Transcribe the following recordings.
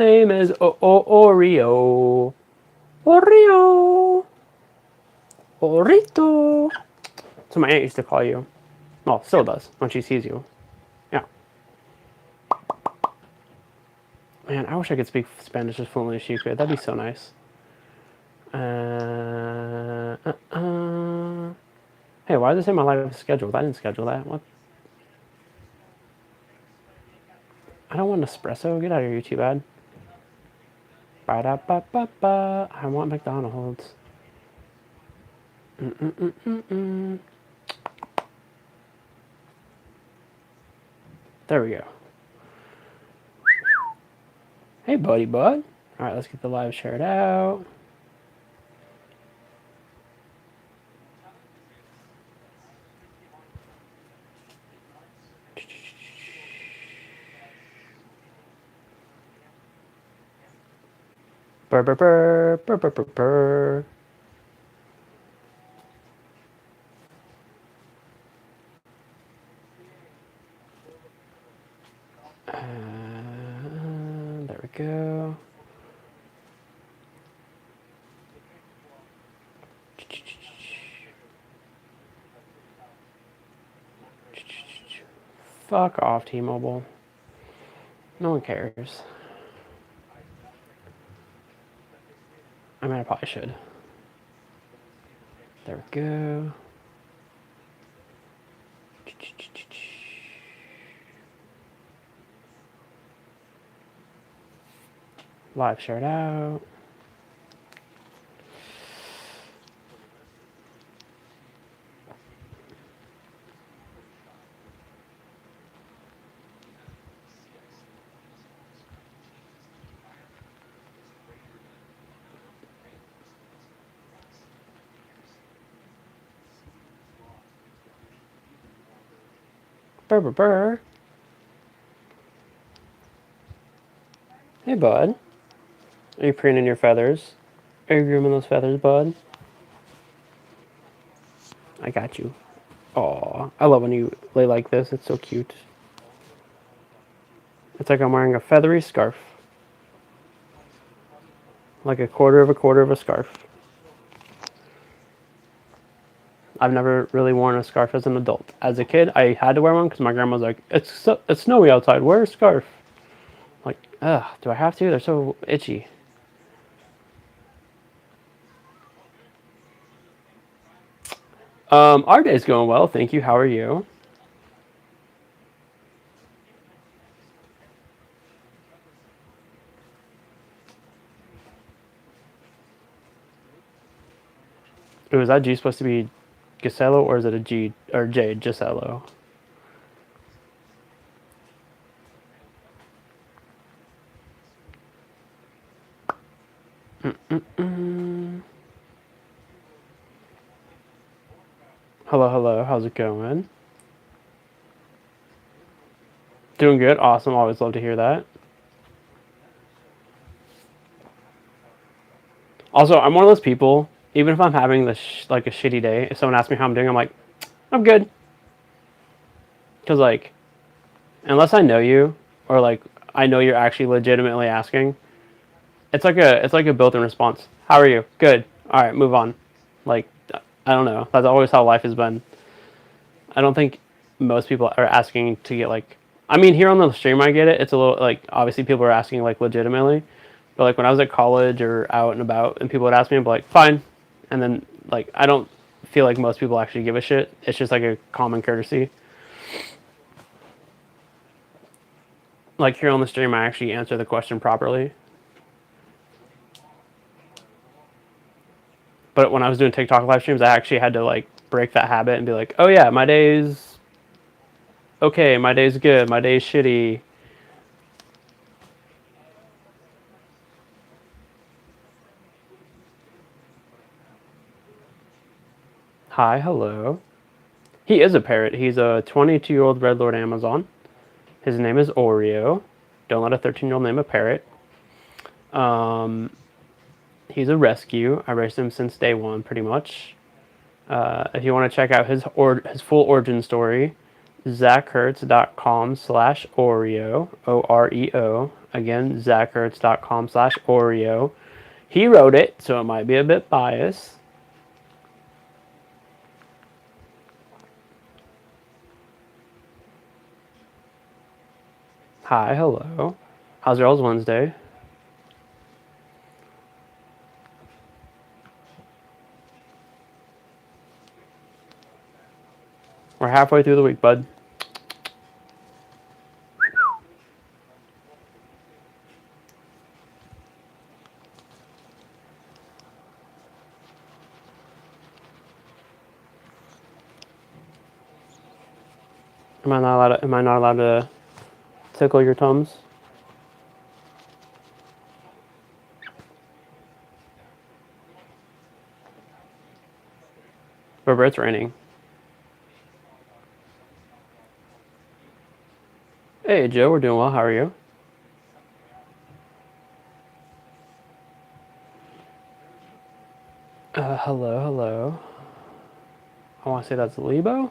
Name is Oreo. Oreo. Orito. So my aunt used to call you. Well, still does when she sees you. Yeah. Man, I wish I could speak Spanish as fluently as she could. That'd be so nice. Hey, why does it say my life is scheduled? I didn't schedule that. What? I don't want espresso. Get out of here, too bad. Ba-da-ba-ba-ba. I want McDonald's. Mm-mm-mm-mm-mm. There we go. Hey, buddy, bud. All right, let's get the live shared out. Burr, burr, burr, burr, burr, burr, burr. There we go. Fuck off, T-Mobile. No one cares. I mean, I probably should. There we go. Live shared out. Burr, burr, burr. Hey, bud. Are you preening your feathers? Are you grooming those feathers, bud? I got you. Aw, I love when you lay like this. It's so cute. It's like I'm wearing a feathery scarf. Like a quarter of a scarf. I've never really worn a scarf as an adult. As a kid, I had to wear one because my grandma was like, it's snowy outside. Wear a scarf." Like, ugh, do I have to? They're so itchy. Our day's going well, thank you. How are you? Ooh, is that G supposed to be Gisello or is it a G or J Gisello? Hello, hello. How's it going? Doing good. Awesome. Always love to hear that. Also, I'm one of those people. Even if I'm having like a shitty day, if someone asks me how I'm doing, I'm like, I'm good. Because like, unless I know you or like I know you're actually legitimately asking, it's like a built-in response. How are you? Good. All right, move on. Like, I don't know. That's always how life has been. I don't think most people are asking to get like. I mean, here on the stream, I get it. It's a little like obviously people are asking like legitimately, but like when I was at college or out and about, and people would ask me, I'm like, fine, and then like I don't feel like most people actually give a shit. It's just like a common courtesy. Like here on the stream, I actually answer the question properly. But when I was doing TikTok live streams, I actually had to like break that habit and be like, oh yeah, my day's okay, my day's good, my day's shitty. Hi, hello. He is a parrot. He's a 22-year-old Red Lord Amazon. His name is Oreo. Don't let a 13-year-old name a parrot. He's a rescue. I raised him since day one, pretty much. If you want to check out his full origin story, zachhertz.com/Oreo, Oreo. Again, zachhertz.com/Oreo. He wrote it, so it might be a bit biased. Hi, hello. How's your all's Wednesday? We're halfway through the week, bud. Am I not allowed to tickle your tums? Remember, it's raining. Hey, Joe, we're doing well. How are you? Hello, hello. I want to say that's Lebo.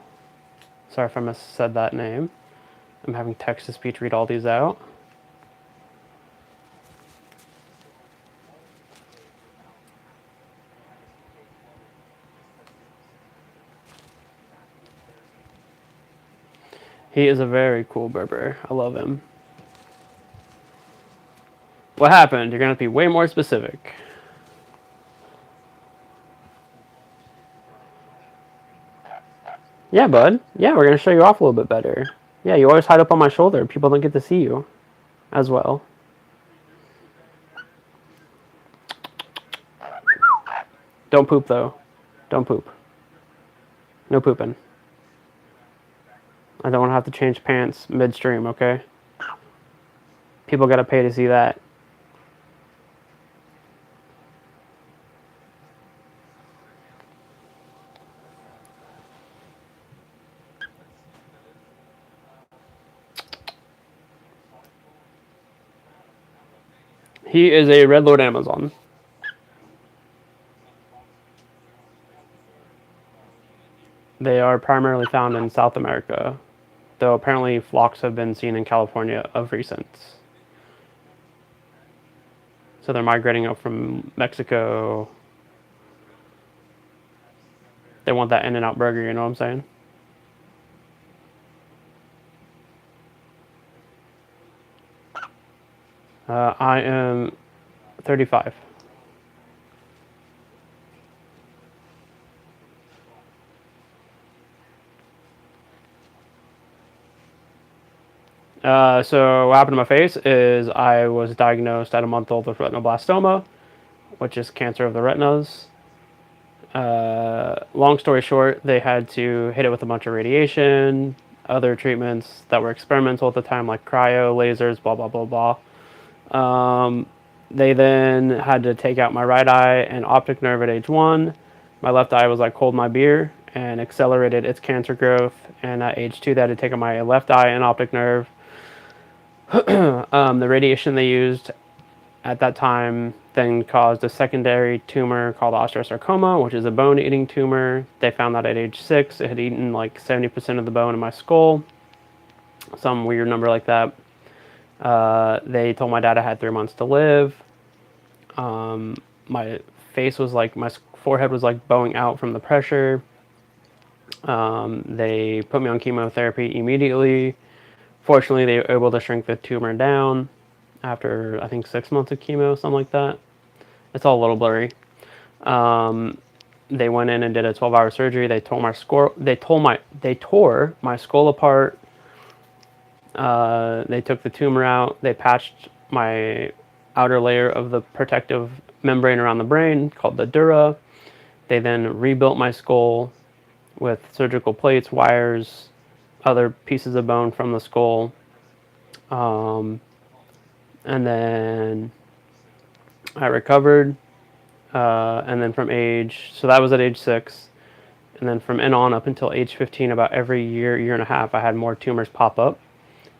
Sorry if I missaid that name. I'm having text-to-speech read all these out. He is a very cool Berber. I love him. What happened? You're going to have to be way more specific. Yeah, bud. Yeah, we're going to show you off a little bit better. Yeah, you always hide up on my shoulder. People don't get to see you as well. Don't poop, though. Don't poop. No pooping. I don't want to have to change pants midstream, okay? People got to pay to see that. He is a Red Lord Amazon. They are primarily found in South America, though apparently flocks have been seen in California of recent. So they're migrating up from Mexico. They want that In-N-Out burger, you know what I'm saying? I am 35. So what happened to my face is I was diagnosed at a month old with retinoblastoma, which is cancer of the retinas. Long story short, they had to hit it with a bunch of radiation, other treatments that were experimental at the time, like cryo, lasers, blah, blah, blah, blah. They then had to take out my right eye and optic nerve at age 1. My left eye was like hold my beer and accelerated its cancer growth. And at age 2, they had to take out my left eye and optic nerve. The radiation they used at that time then caused a secondary tumor called osteosarcoma, which is a bone-eating tumor. They found that at age 6, it had eaten like 70% of the bone in my skull, some weird number like that. They told my dad I had 3 months to live. My face was like, my forehead was like bowing out from the pressure. They put me on chemotherapy immediately. Fortunately, they were able to shrink the tumor down after, I think, 6 months of chemo, something like that. It's all a little blurry. They went in and did a 12-hour surgery. They tore my skull apart. They took the tumor out. They patched my outer layer of the protective membrane around the brain called the dura. They then rebuilt my skull with surgical plates, wires, other pieces of bone from the skull. And then I recovered. And then so that was at age 6. And then from then on up until age 15, about every year and a half, I had more tumors pop up.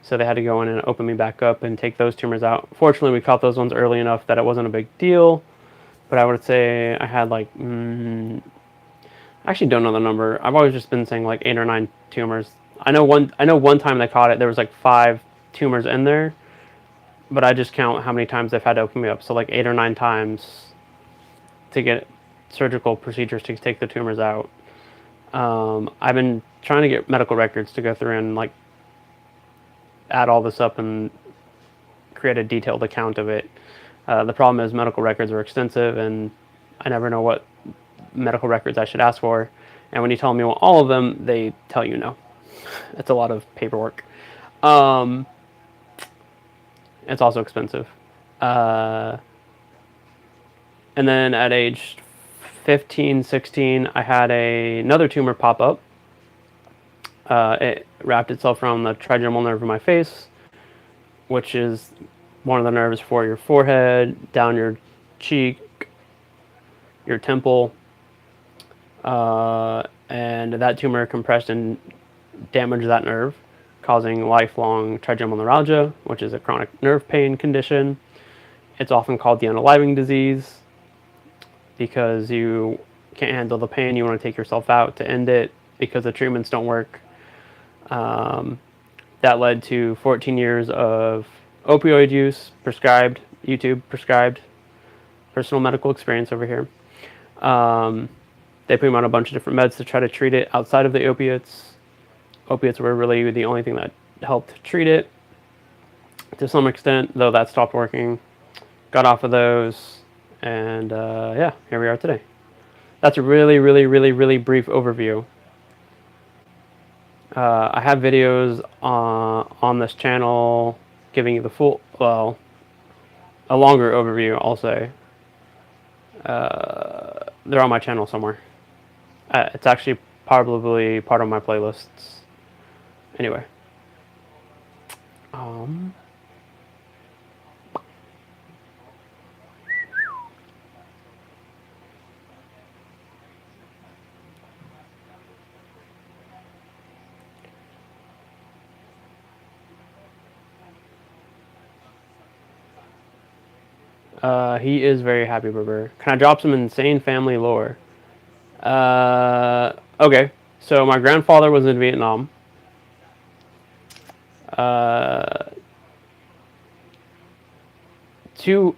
So they had to go in and open me back up and take those tumors out. Fortunately, we caught those ones early enough that it wasn't a big deal. But I would say I had like, I actually don't know the number. I've always just been saying like 8 or 9 tumors. I know one time they caught it, there was like 5 tumors in there. but I just count how many times they've had to open me up. So like 8 or 9 times to get surgical procedures to take the tumors out. I've been trying to get medical records to go through and like add all this up and create a detailed account of it. The problem is medical records are extensive, and I never know what medical records I should ask for. And when you tell them you want all of them, they tell you no. It's a lot of paperwork. It's also expensive. And then at age 15, 16, I had another tumor pop up. It wrapped itself around the trigeminal nerve of my face, which is one of the nerves for your forehead, down your cheek, your temple. And that tumor compressed and damaged that nerve, causing lifelong trigeminal neuralgia, which is a chronic nerve pain condition. It's often called the unaliving disease because you can't handle the pain. You want to take yourself out to end it because the treatments don't work. That led to 14 years of opioid use, prescribed, YouTube prescribed, personal medical experience over here. They put me on a bunch of different meds to try to treat it outside of the opiates. Opiates were really the only thing that helped treat it to some extent, though that stopped working. Got off of those, and yeah, here we are today. That's a really, really, really, really brief overview. I have videos on this channel giving you the full, well, a longer overview, I'll say. They're on my channel somewhere. It's actually probably part of my playlists. Anyway. He is very happy, Berber. Can I drop some insane family lore? Okay. So my grandfather was in Vietnam. Two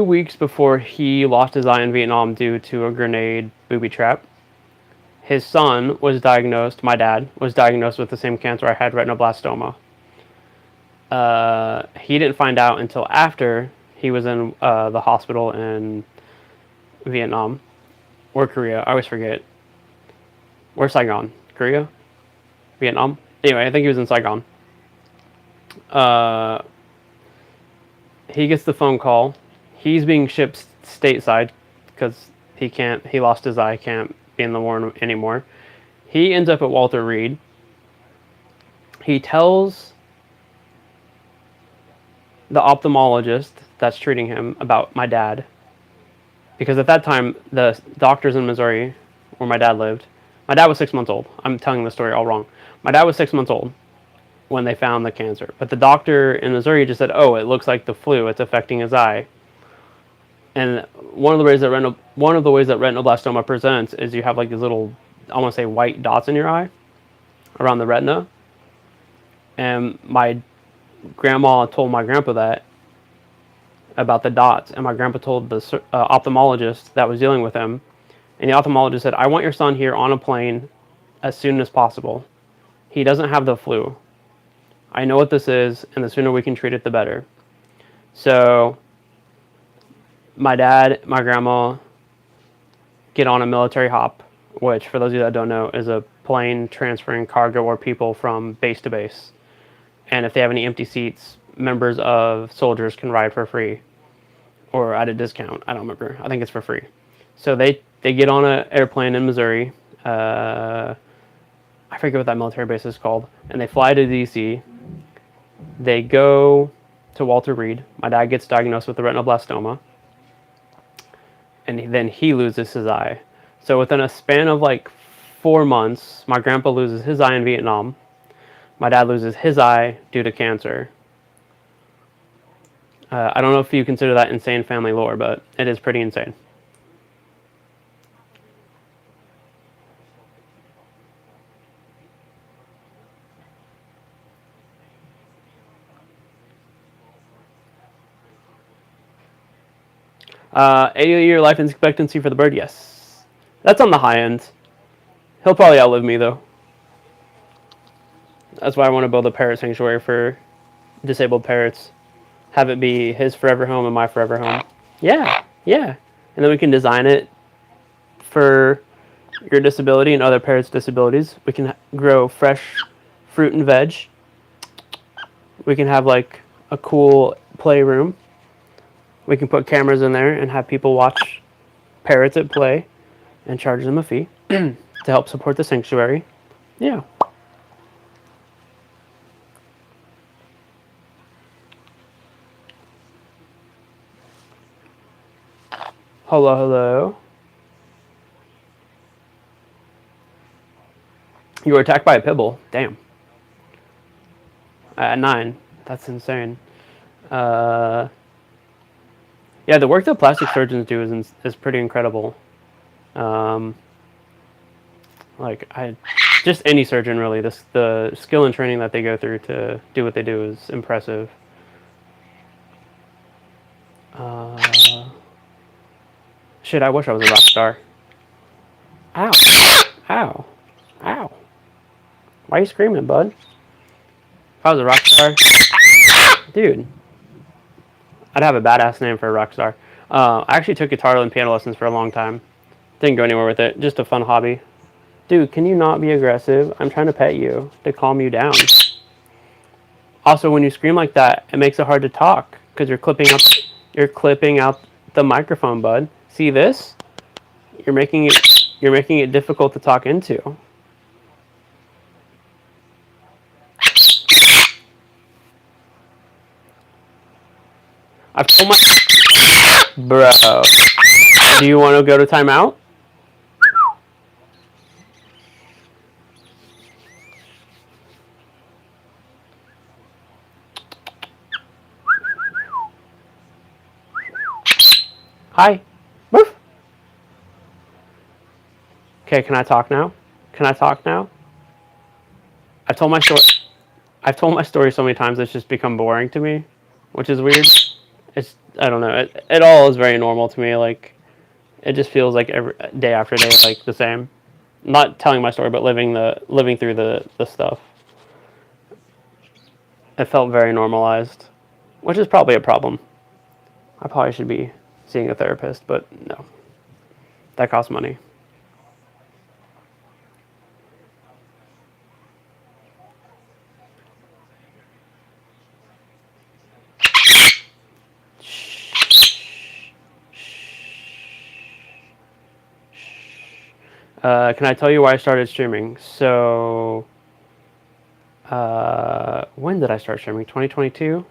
weeks before he lost his eye in Vietnam due to a grenade booby trap, his son was diagnosed, my dad, was diagnosed with the same cancer I had, retinoblastoma. He didn't find out until after he was in the hospital in Vietnam or Korea. I always forget. Where's Saigon? Korea? Vietnam? Anyway, I think he was in Saigon. He gets the phone call. He's being shipped stateside because he lost his eye, can't be in the war anymore. He ends up at Walter Reed. He tells the ophthalmologist that's treating him about my dad, because at that time the doctors in Missouri, where my dad lived, my dad was 6 months old. I'm telling the story all wrong. My dad was 6 months old when they found the cancer, but the doctor in Missouri just said, "Oh, it looks like the flu. It's affecting his eye." And one of the ways that retinoblastoma presents is you have like these little, I want to say, white dots in your eye around the retina. And my grandma told my grandpa that about the dots, and my grandpa told the ophthalmologist that was dealing with him, and the ophthalmologist said, "I want your son here on a plane as soon as possible. He doesn't have the flu. I know what this is, and the sooner we can treat it, the better." So my dad, my grandma get on a military hop, which, for those of you that don't know, is a plane transferring cargo or people from base to base. And if they have any empty seats, members of soldiers can ride for free or at a discount. I don't remember. I think it's for free. So they get on an airplane in Missouri. I forget what that military base is called. And they fly to D.C. They go to Walter Reed. My dad gets diagnosed with the retinoblastoma. And then he loses his eye. So within a span of like 4 months, my grandpa loses his eye in Vietnam. My dad loses his eye due to cancer. I don't know if you consider that insane family lore, but it is pretty insane. 80-year life expectancy for the bird, yes. That's on the high end. He'll probably outlive me, though. That's why I want to build a parrot sanctuary for disabled parrots. Have it be his forever home and my forever home. Yeah, yeah. And then we can design it for your disability and other parrots' disabilities. We can grow fresh fruit and veg. We can have like a cool playroom. We can put cameras in there and have people watch parrots at play and charge them a fee to help support the sanctuary. Yeah. Hello, hello. You were attacked by a pit bull. Damn. At 9. That's insane. Yeah, the work that plastic surgeons do is pretty incredible. Just any surgeon really. The skill and training that they go through to do what they do is impressive. Shit, I wish I was a rock star. Ow. Ow. Ow. Why are you screaming, bud? If I was a rock star, dude, I'd have a badass name for a rock star. I actually took guitar and piano lessons for a long time. Didn't go anywhere with it. Just a fun hobby. Dude, can you not be aggressive? I'm trying to pet you to calm you down. Also, when you scream like that, it makes it hard to talk because you're clipping out the microphone, bud. See this? You're making it difficult to talk into. I've told my bro. Do you want to go to timeout? Hi. Woof. Okay, can I talk now? Can I talk now? I've told my story so many times it's just become boring to me, which is weird. I don't know. It all is very normal to me. Like, it just feels like every day after day, like the same. Not telling my story, but living through the stuff. It felt very normalized, which is probably a problem. I probably should be seeing a therapist, but no, that costs money. Can I tell you why I started streaming? So, when did I start streaming? 2022?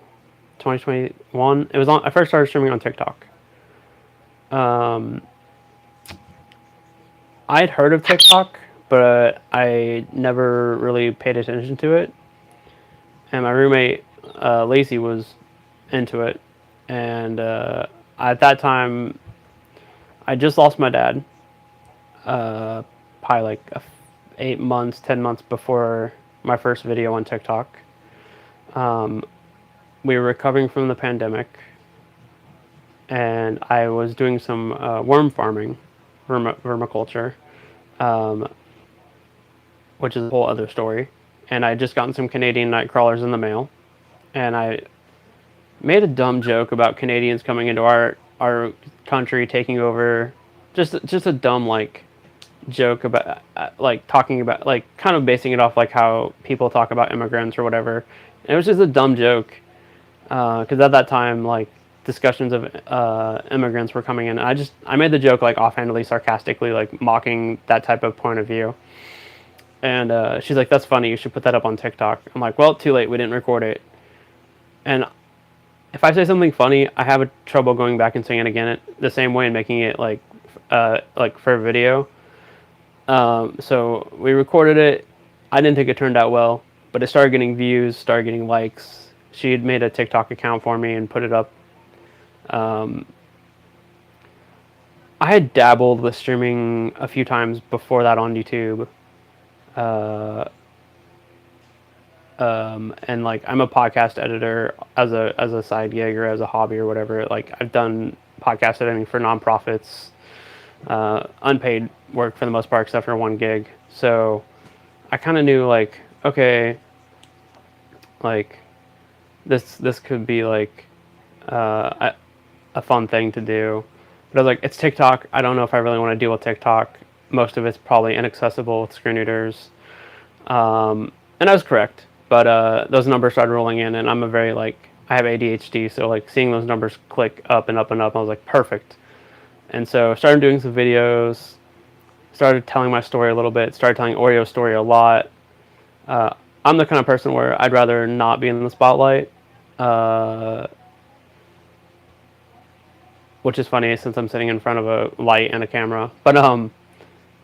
2021? It was on. I first started streaming on TikTok. I'd heard of TikTok, but I never really paid attention to it. And my roommate, Lacey, was into it. And at that time, I just lost my dad. Probably like 8 months, 10 months before my first video on TikTok. We were recovering from the pandemic, and I was doing some worm farming, vermiculture, which is a whole other story. And I had just gotten some Canadian night crawlers in the mail, and I made a dumb joke about Canadians coming into our country, taking over. Just a dumb like joke about like talking about like kind of basing it off like how people talk about immigrants or whatever. And it was just a dumb joke because at that time like discussions of immigrants were coming in. I made the joke like offhandedly, sarcastically, like mocking that type of point of view. And she's like, "That's funny. You should put that up on TikTok." I'm like, "Well, too late. We didn't record it." And if I say something funny, I have a trouble going back and saying it again the same way and making it like for a video. So we recorded it. I didn't think it turned out well, but it started getting views, started getting likes. She had made a TikTok account for me and put it up. I had dabbled with streaming a few times before that on YouTube. And like I'm a podcast editor as a side gig or as a hobby or whatever. Like I've done podcast editing for nonprofits, unpaid work for the most part, except for one gig. So I kind of knew like, okay, like this could be like a fun thing to do. But I was like, it's TikTok. I don't know if I really want to deal with TikTok. Most of it's probably inaccessible with screen readers. And I was correct. But those numbers started rolling in, and I'm a very like, I have ADHD, so like seeing those numbers click up and up and up, I was like, perfect. And so I started doing some videos, started telling my story a little bit, started telling Oreo's story a lot. I'm the kind of person where I'd rather not be in the spotlight. Which is funny since I'm sitting in front of a light and a camera. But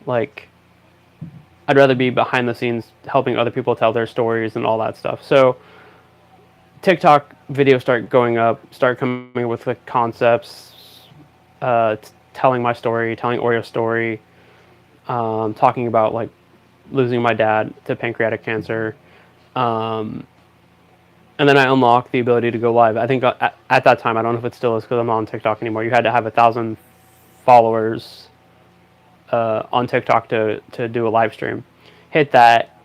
like I'd rather be behind the scenes helping other people tell their stories and all that stuff. So TikTok videos start going up, start coming with the concepts, telling my story, telling Oreo's story, talking about like losing my dad to pancreatic cancer. And then I unlocked the ability to go live. I think at that time, I don't know if it still is because I'm not on TikTok anymore. You had to have 1,000 followers on TikTok to do a live stream. Hit that.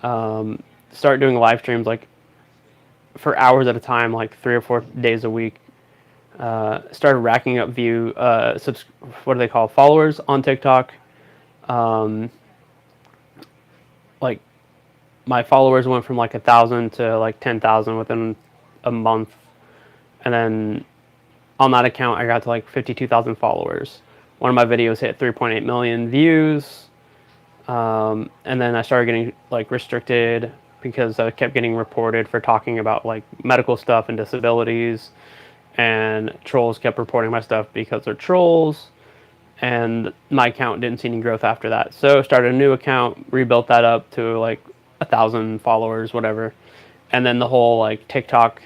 Start doing live streams like for hours at a time, like 3 or 4 days a week. Started racking up what do they call followers on TikTok. Like my followers went from like 1,000 to like 10,000 within a month, and then on that account I got to like 52,000 followers. One of my videos hit 3.8 million views, and then I started getting like restricted because I kept getting reported for talking about like medical stuff and disabilities, and trolls kept reporting my stuff because they're trolls, and my account didn't see any growth after that. So started a new account, rebuilt that up to like 1,000 followers, whatever. And then the whole like TikTok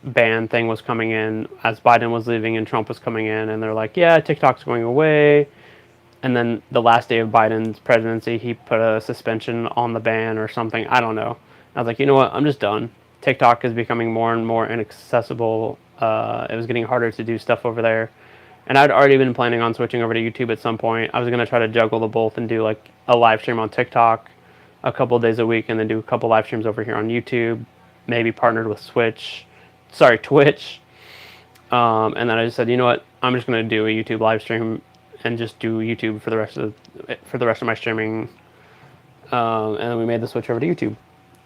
ban thing was coming in as Biden was leaving and Trump was coming in, and they're like, yeah, TikTok's going away. And then the last day of Biden's presidency, he put a suspension on the ban or something. I don't know. I was like, you know what? I'm just done. TikTok is becoming more and more inaccessible. It was getting harder to do stuff over there. And I'd already been planning on switching over to YouTube at some point. I was going to try to juggle the both and do like a live stream on TikTok a couple days a week and then do a couple live streams over here on YouTube, maybe partnered with Twitch. And then I just said, you know what? I'm just going to do a YouTube live stream and just do YouTube for the rest of my streaming. And then we made the switch over to YouTube.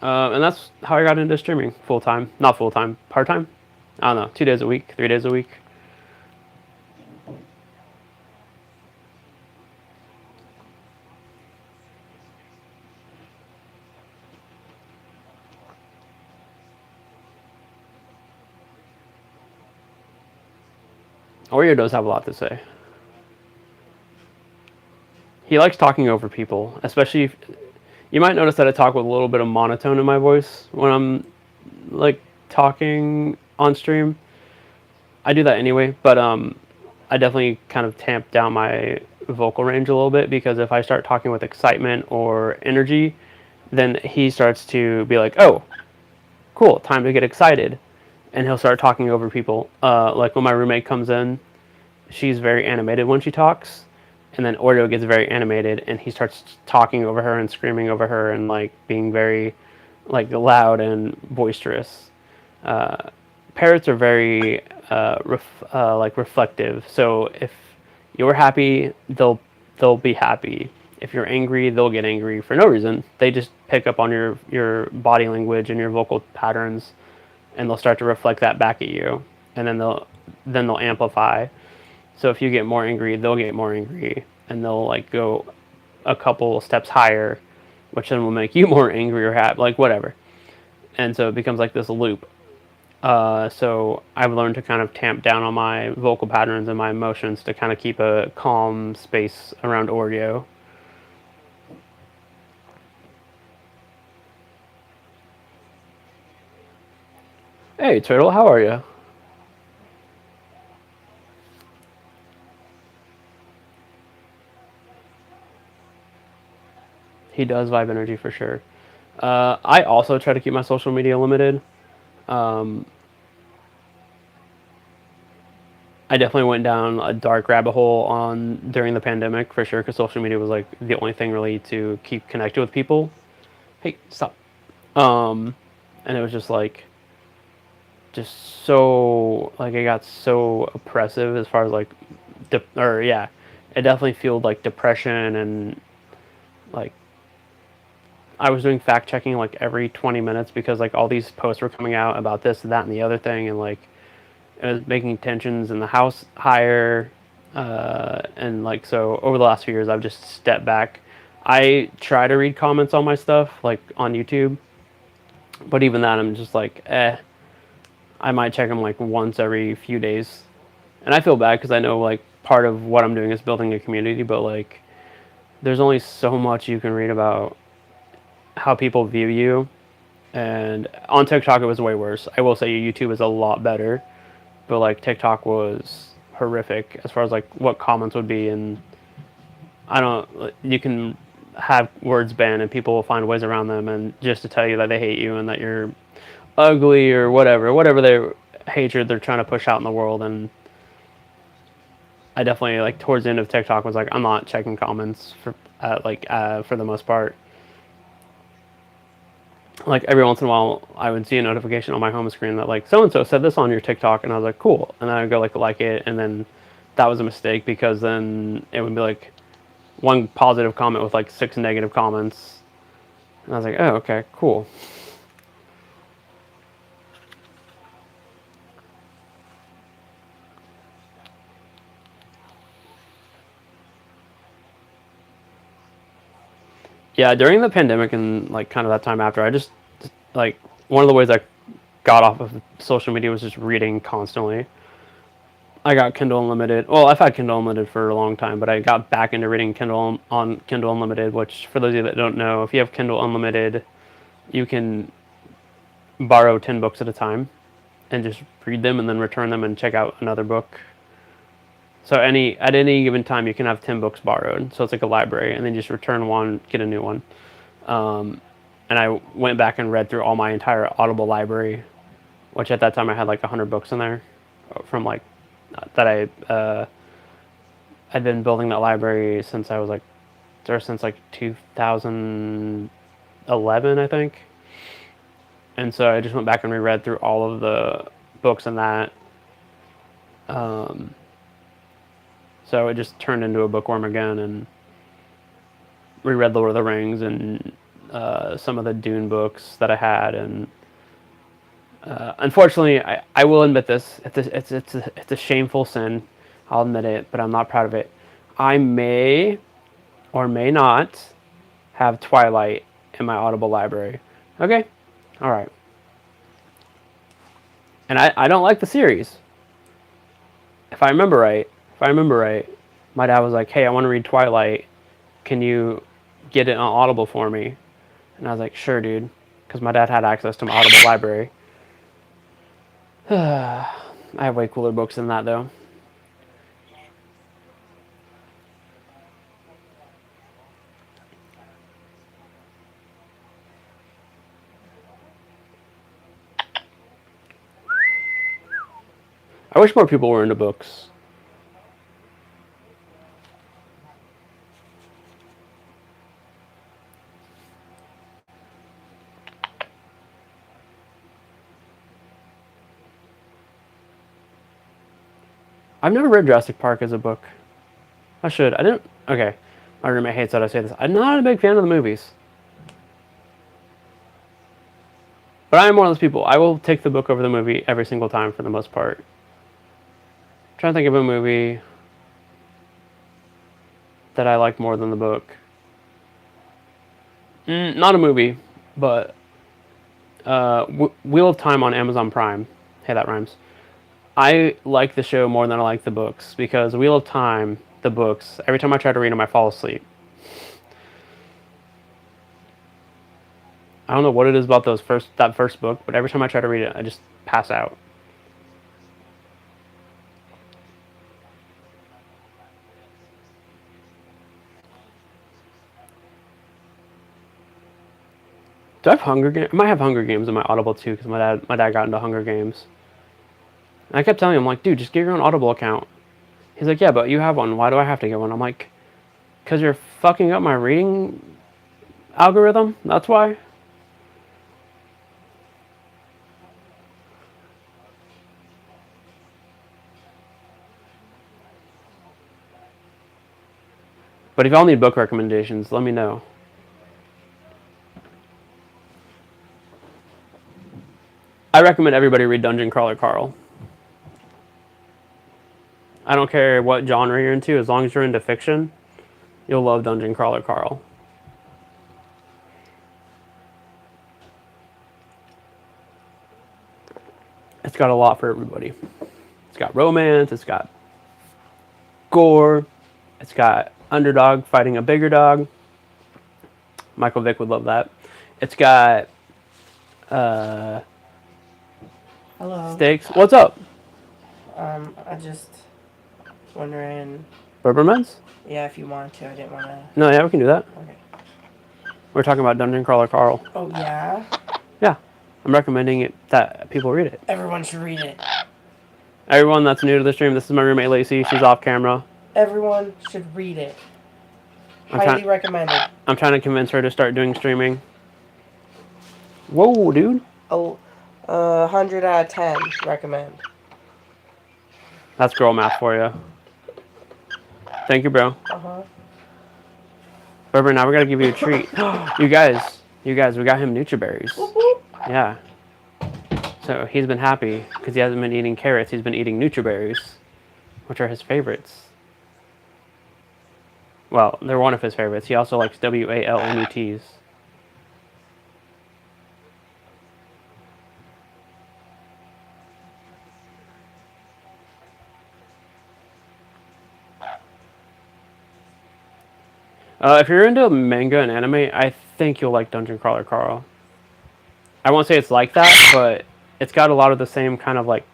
And that's how I got into streaming full-time. Not full-time, part-time. I don't know, 2 days a week, 3 days a week. Oreo does have a lot to say. He likes talking over people, especially if, you might notice that I talk with a little bit of monotone in my voice when I'm like talking on stream. I do that anyway, but I definitely kind of tamp down my vocal range a little bit, because if I start talking with excitement or energy, then he starts to be like, oh, cool, time to get excited. And he'll start talking over people. Like when my roommate comes in, she's very animated when she talks. And then Oreo gets very animated and he starts talking over her and screaming over her and like being very like loud and boisterous. Parrots are very like reflective. So if you're happy, they'll be happy. If you're angry, they'll get angry for no reason. They just pick up on your body language and your vocal patterns, and they'll start to reflect that back at you, and then they'll amplify. So if you get more angry, they'll get more angry, and they'll like go a couple steps higher, which then will make you more angry or happy, like whatever. And so it becomes like this loop. So I've learned to kind of tamp down on my vocal patterns and my emotions to kind of keep a calm space around Oreo. Hey, Turtle, how are you? He does vibe energy for sure. I also try to keep my social media limited. I definitely went down a dark rabbit hole on during the pandemic for sure, because social media was like the only thing really to keep connected with people. Hey, stop. Um, and it was just so like it got so oppressive as far as like, or yeah, it definitely fueled like depression and like I was doing fact checking like every 20 minutes because like all these posts were coming out about this and that and the other thing, and like it was making tensions in the house higher. And like so over the last few years I've just stepped back. I try to read comments on my stuff like on YouTube, but even that I'm just like I might check them like once every few days, and I feel bad because I know like part of what I'm doing is building a community, but like there's only so much you can read about how people view you. And on TikTok, it was way worse. I will say YouTube is a lot better, but like TikTok was horrific as far as like what comments would be. And I don't, you can have words banned and people will find ways around them and just to tell you that they hate you and that you're ugly or whatever their hatred they're trying to push out in the world. And I definitely like towards the end of TikTok was like, I'm not checking comments for the most part. Like every once in a while I would see a notification on my home screen that like so and so said this on your TikTok, and I was like, cool, and then I'd go like it, and then that was a mistake because then it would be like one positive comment with like 6 negative comments, and I was like, oh, okay, cool. Yeah, during the pandemic and like kind of that time after, I just like one of the ways I got off of social media was just reading constantly. I got Kindle Unlimited. Well, I've had Kindle Unlimited for a long time, but I got back into reading Kindle on Kindle Unlimited, which for those of you that don't know, if you have Kindle Unlimited, you can borrow 10 books at a time and just read them and then return them and check out another book. So at any given time you can have 10 books borrowed. So it's like a library, and then just return one, get a new one. And I went back and read through all my entire Audible library, which at that time I had like 100 books in there from like that I'd been building that library since I was like there since like 2011, I think. And so I just went back and reread through all of the books in that. So it just turned into a bookworm again, and reread Lord of the Rings and some of the Dune books that I had. And unfortunately, I will admit this. It's a shameful sin. I'll admit it, but I'm not proud of it. I may or may not have Twilight in my Audible library. Okay? Alright. And I don't like the series. If I remember right, my dad was like, hey, I want to read Twilight. Can you get it on Audible for me? And I was like, sure, dude. Because my dad had access to my Audible library. I have way cooler books than that, though. I wish more people were into books. I've never read Jurassic Park as a book. I should. I didn't. Okay. My roommate hates that I say this. I'm not a big fan of the movies. But I am one of those people. I will take the book over the movie every single time for the most part. I'm trying to think of a movie that I like more than the book. Not a movie, but Wheel of Time on Amazon Prime. Hey, that rhymes. I like the show more than I like the books because Wheel of Time, the books, every time I try to read them, I fall asleep. I don't know what it is about that first book, but every time I try to read it, I just pass out. Do I have Hunger Games? I might have Hunger Games in my Audible too because my dad got into Hunger Games. And I kept telling him, like, dude, just get your own Audible account. He's like, yeah, but you have one. Why do I have to get one? I'm like, because you're fucking up my reading algorithm. That's why. But if y'all need book recommendations, let me know. I recommend everybody read Dungeon Crawler Carl. I don't care what genre you're into, as long as you're into fiction, you'll love Dungeon Crawler Carl. It's got a lot for everybody. It's got romance, it's got gore, it's got underdog fighting a bigger dog. Michael Vick would love that. It's got Hello. stakes. What's up? I just wondering. Berbermans? Yeah, if you want to, I didn't want to. No, yeah, we can do that. Okay. We're talking about Dungeon Crawler Carl. Oh yeah. Yeah, I'm recommending it that people read it. Everyone should read it. Everyone that's new to the stream, this is my roommate Lacey. She's off camera. Everyone should read it. Highly recommended. I'm trying to convince her to start doing streaming. Whoa, dude. Oh, 100 out of 10 recommend. That's girl math for you. Thank you, bro. Berber, now we gotta give you a treat. you guys, we got him Nutriberries. Yeah. So he's been happy because he hasn't been eating carrots. He's been eating Nutriberries, which are his favorites. Well, they're one of his favorites. He also likes WALNUTs. If you're into manga and anime, I think you'll like Dungeon Crawler Carl. I won't say it's like that, but it's got a lot of the same kind of like,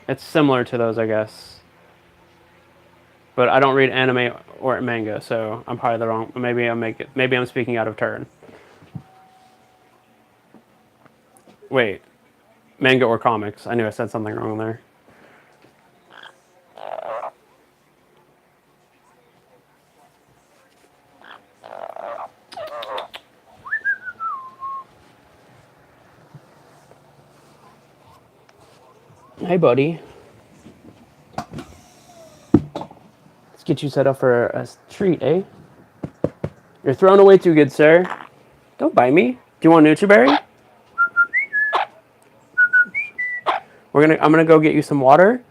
it's similar to those, I guess. But I don't read anime or manga, so I'm probably the wrong. Maybe I'm speaking out of turn. Wait, manga or comics? I knew I said something wrong there. Hey, buddy. Let's get you set up for a treat, eh? You're thrown away too good, sir. Don't bite me. Do you want Nutriberry? I'm gonna go get you some water.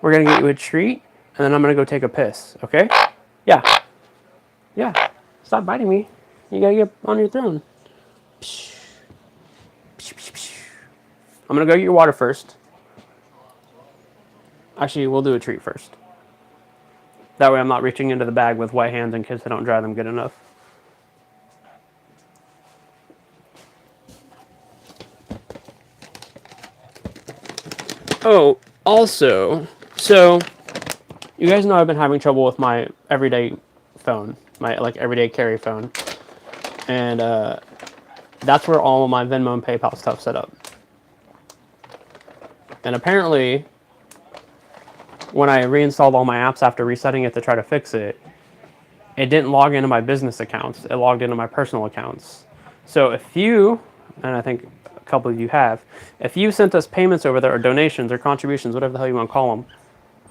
We're gonna get you a treat, and then I'm gonna go take a piss. Okay? Yeah. Yeah. Stop biting me. You gotta get on your throne. I'm gonna go get your water first. Actually, we'll do a treat first. That way I'm not reaching into the bag with wet hands in case I don't dry them good enough. Oh, also, so you guys know I've been having trouble with my everyday phone, my everyday carry phone. And that's where all of my Venmo and PayPal stuff set up. And apparently, when I reinstalled all my apps after resetting it to try to fix it, it didn't log into my business accounts. It logged into my personal accounts. So if you, and I think a couple of you have, if you sent us payments over there, or donations, or contributions, whatever the hell you want to call them,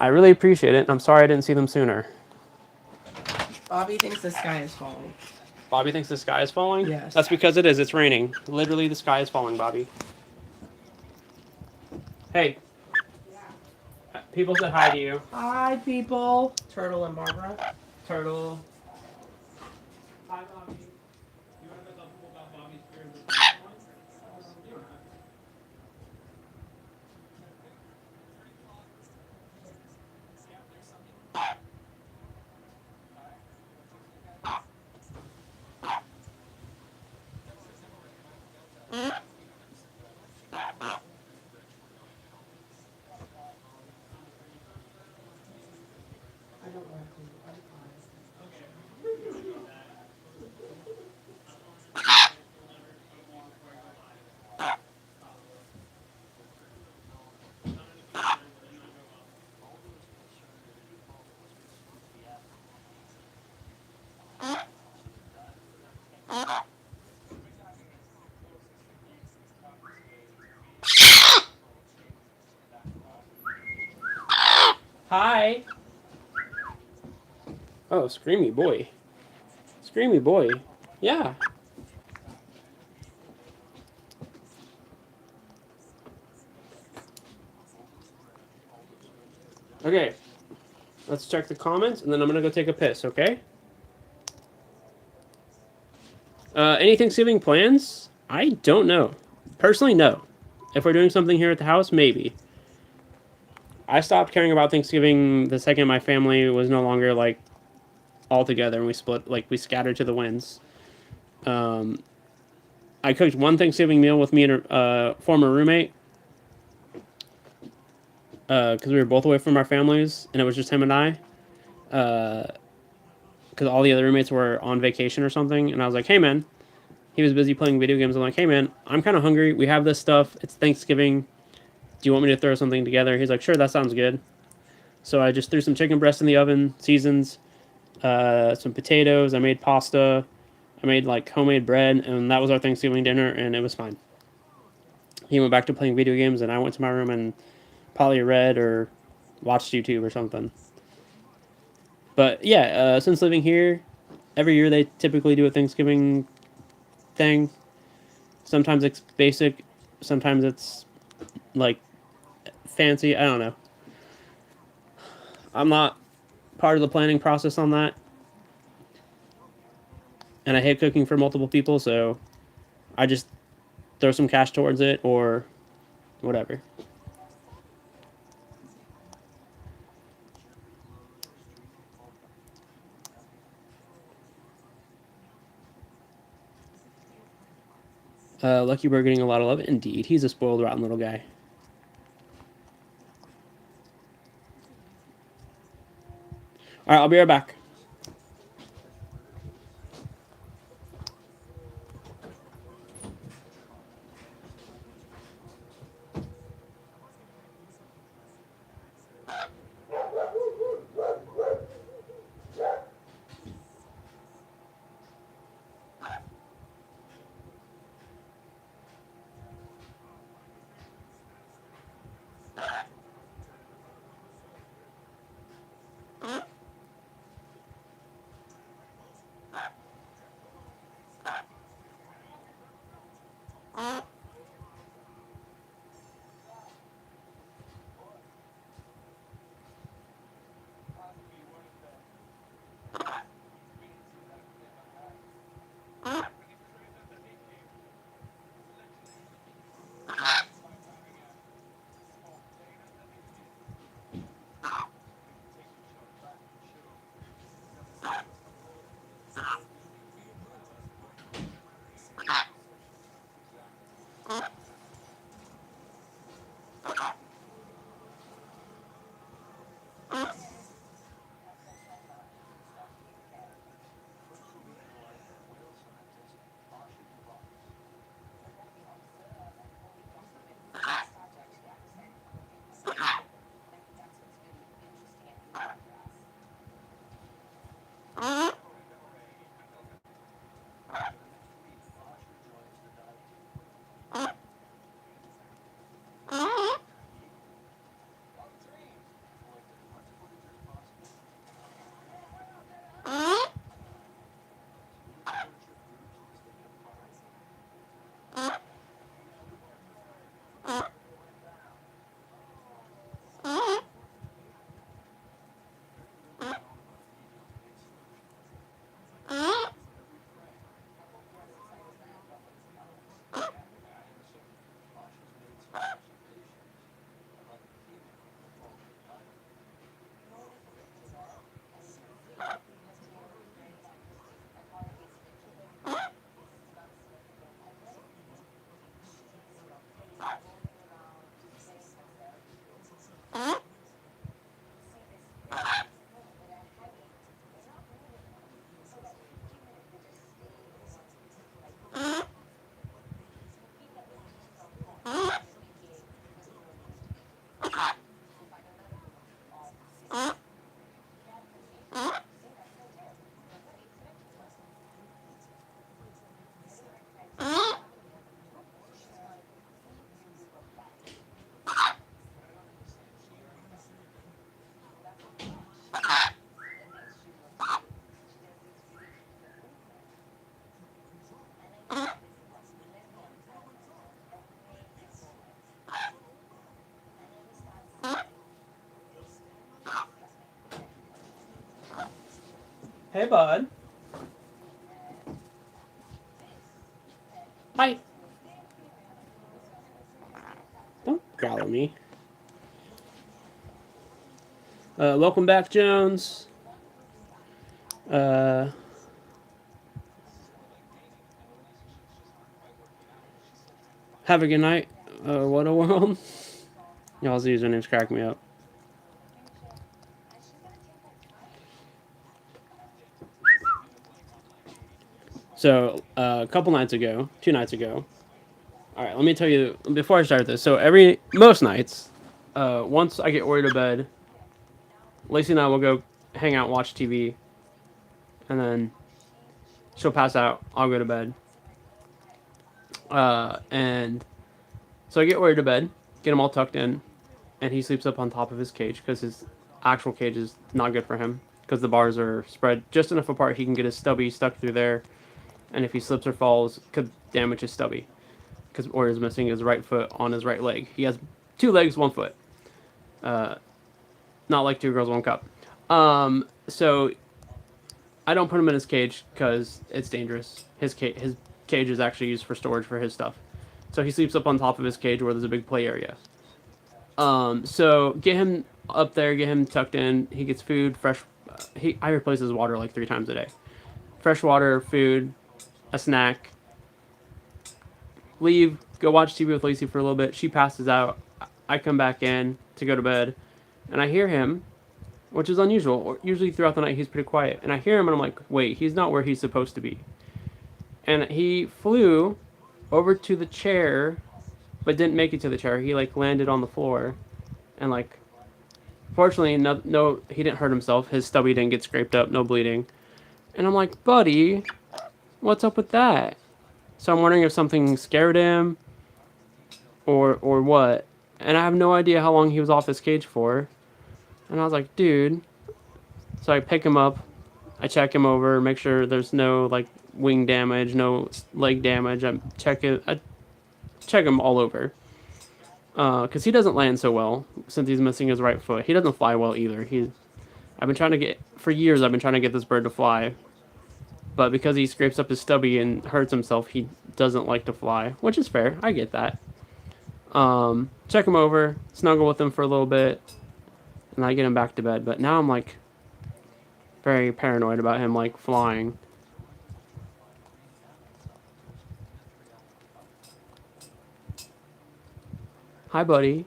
I really appreciate it, and I'm sorry I didn't see them sooner. Bobby thinks the sky is falling. Bobby thinks the sky is falling? Yes. That's because it is. It's raining. Literally, the sky is falling, Bobby. Hey. People said hi to you. Hi, people. Turtle and Barbara. Turtle. Hi, Bobby. You want to tell people about Bobby's fear of the Hi. Oh, Screamy boy. Screamy boy. Yeah. Okay. Let's check the comments, and then I'm gonna go take a piss, okay? Any Thanksgiving plans? I don't know. Personally, no. If we're doing something here at the house, maybe. I stopped caring about Thanksgiving the second my family was no longer, like, all together and we split, like, we scattered to the winds. I cooked one Thanksgiving meal with me and a former roommate because we were both away from our families, and it was just him and I. Because all the other roommates were on vacation or something, and I was like, "Hey, man." He was busy playing video games. I'm like, "Hey, man, I'm kind of hungry. We have this stuff. It's Thanksgiving. Do you want me to throw something together?" He's like, "Sure, that sounds good." So I just threw some chicken breast in the oven, seasons, some potatoes. I made pasta. I made like homemade bread, and that was our Thanksgiving dinner, and it was fine. He went back to playing video games, and I went to my room and probably read or watched YouTube or something. But yeah, since living here, every year they typically do a Thanksgiving thing. Sometimes it's basic, sometimes it's like fancy. I don't know. I'm not part of the planning process on that, and I hate cooking for multiple people, so I just throw some cash towards it or whatever. Lucky Bird getting a lot of love. Indeed, he's a spoiled, rotten little guy. All right, I'll be right back. Hey, bud. Hi. Don't growl at me. Welcome back, Jones. Have a good night. What a world. Y'all's usernames crack me up. So, a couple nights ago, 2 nights ago. All right, let me tell you before I start this. So, most nights, once I get Ori to bed, Lacey and I will go hang out, watch TV, and then she'll pass out. I'll go to bed. And so I get Ori to bed, get him all tucked in, and he sleeps up on top of his cage because his actual cage is not good for him because the bars are spread just enough apart he can get his stubby stuck through there, and if he slips or falls, could damage his stubby because Ori is missing his right foot on his right leg. He has 2 legs, 1 foot. Not like 2 girls, 1 cup. So I don't put him in his cage because it's dangerous. His cage is actually used for storage for his stuff. So he sleeps up on top of his cage where there's a big play area. So get him up there, get him tucked in. He gets food, fresh. I replace his water like 3 times a day. Fresh water, food, a snack. Leave, go watch TV with Lacey for a little bit. She passes out. I come back in to go to bed, and I hear him, which is unusual. Usually throughout the night he's pretty quiet, and I hear him and I'm like, wait, he's not where he's supposed to be. And he flew over to the chair, but didn't make it to the chair. He like landed on the floor, and like, fortunately, no, he didn't hurt himself. His stubby didn't get scraped up, no bleeding. And I'm like, buddy, what's up with that? So I'm wondering if something scared him, or what. And I have no idea how long he was off his cage for. And I was like, dude. So I pick him up, I check him over, make sure there's no like wing damage, no leg damage. I check him all over. Because he doesn't land so well since he's missing his right foot. He doesn't fly well either. For years I've been trying to get this bird to fly. But because he scrapes up his stubby and hurts himself, he doesn't like to fly, which is fair. I get that. Check him over, snuggle with him for a little bit, and I get him back to bed. But now I'm like very paranoid about him like flying. Hi, buddy.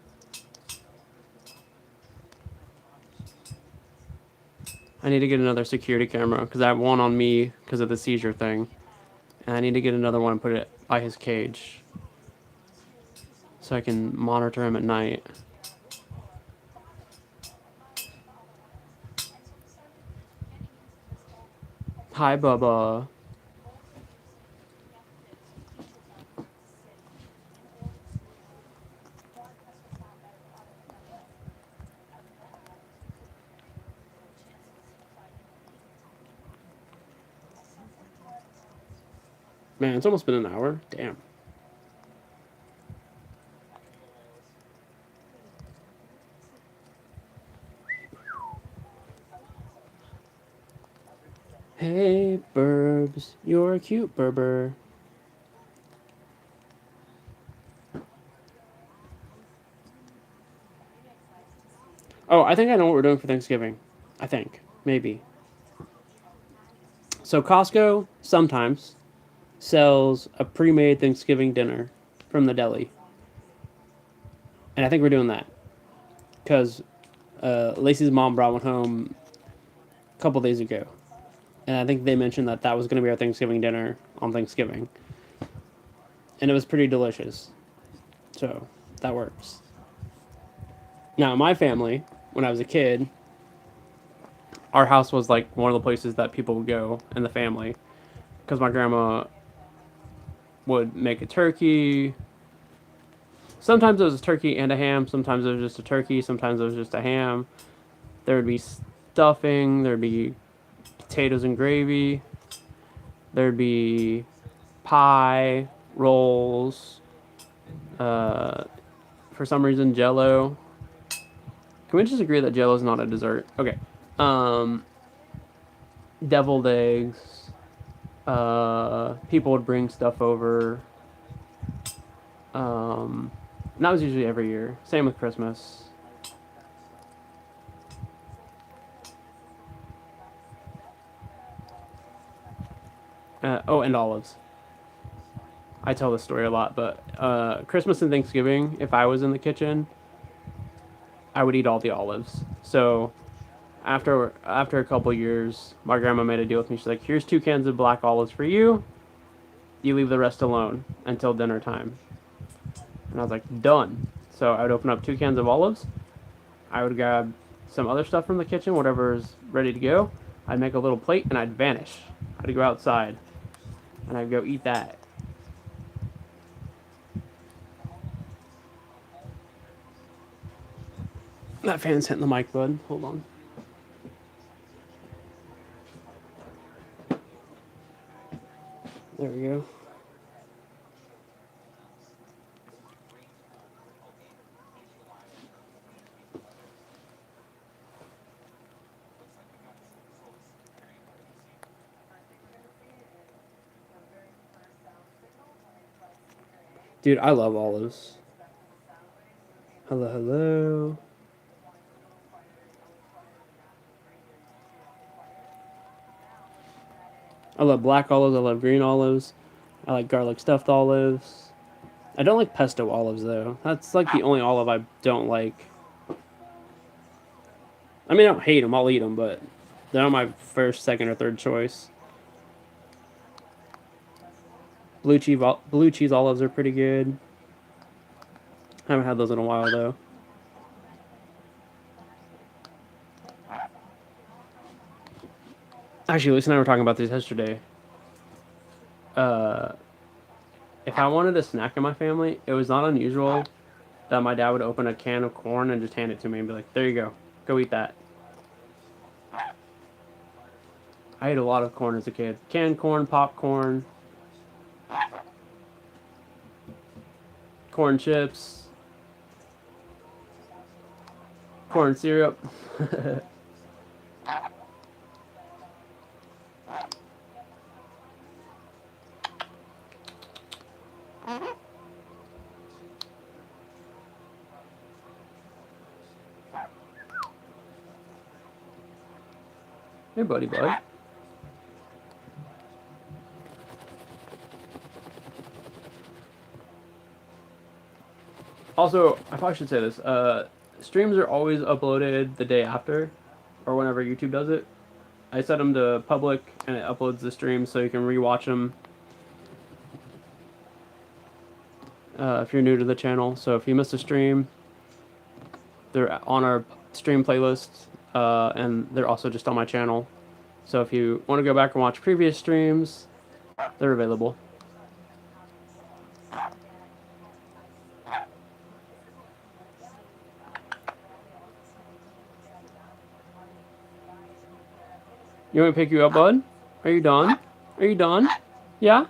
I need to get another security camera because I have one on me because of the seizure thing. And I need to get another one and put it by his cage so I can monitor him at night. Hi, Bubba. Man, it's almost been an hour. Damn. Hey, Burbs. You're a cute Berber. Oh, I think I know what we're doing for Thanksgiving. I think. Maybe. So Costco sometimes sells a pre-made Thanksgiving dinner from the deli. And I think we're doing that. Because Lacey's mom brought one home a couple days ago. And I think they mentioned that was going to be our Thanksgiving dinner on Thanksgiving. And it was pretty delicious. So, that works. Now, my family, when I was a kid, our house was like one of the places that people would go in the family. Because my grandma would make a turkey. Sometimes it was a turkey and a ham. Sometimes it was just a turkey. Sometimes it was just a ham. There would be stuffing. There would be potatoes and gravy. There'd be pie, rolls, for some reason Jell-O. Can we just agree that Jell-O is not a dessert? Okay. deviled eggs. People would bring stuff over. And that was usually every year. Same with Christmas. Oh, and olives. I tell this story a lot, but Christmas and Thanksgiving, if I was in the kitchen, I would eat all the olives. So after a couple years, my grandma made a deal with me. She's like, "Here's 2 cans of black olives for you. You leave the rest alone until dinner time." And I was like, "Done." So I would open up 2 cans of olives. I would grab some other stuff from the kitchen, whatever's ready to go. I'd make a little plate and I'd vanish. I'd go outside and I'd go eat that. That fan's hitting the mic, bud. Hold on. There we go. Dude, I love olives. Hello, hello. I love black olives. I love green olives. I like garlic stuffed olives. I don't like pesto olives, though. That's like the only olive I don't like. I mean, I don't hate them. I'll eat them, but they're not my first, second, or third choice. Blue cheese olives are pretty good. Haven't had those in a while, though. Actually, Lucy and I were talking about this yesterday. If I wanted a snack in my family, it was not unusual that my dad would open a can of corn and just hand it to me and be like, "There you go. Go eat that." I ate a lot of corn as a kid. Canned corn, popcorn, corn chips, corn syrup. Hey, buddy, bud. Also, I probably should say this. Streams are always uploaded the day after, or whenever YouTube does it. I set them to public, and it uploads the stream so you can rewatch them if you're new to the channel. So if you missed a stream, they're on our stream playlist, and they're also just on my channel. So if you want to go back and watch previous streams, they're available. You want me to pick you up, bud? Are you done? Are you done? Yeah?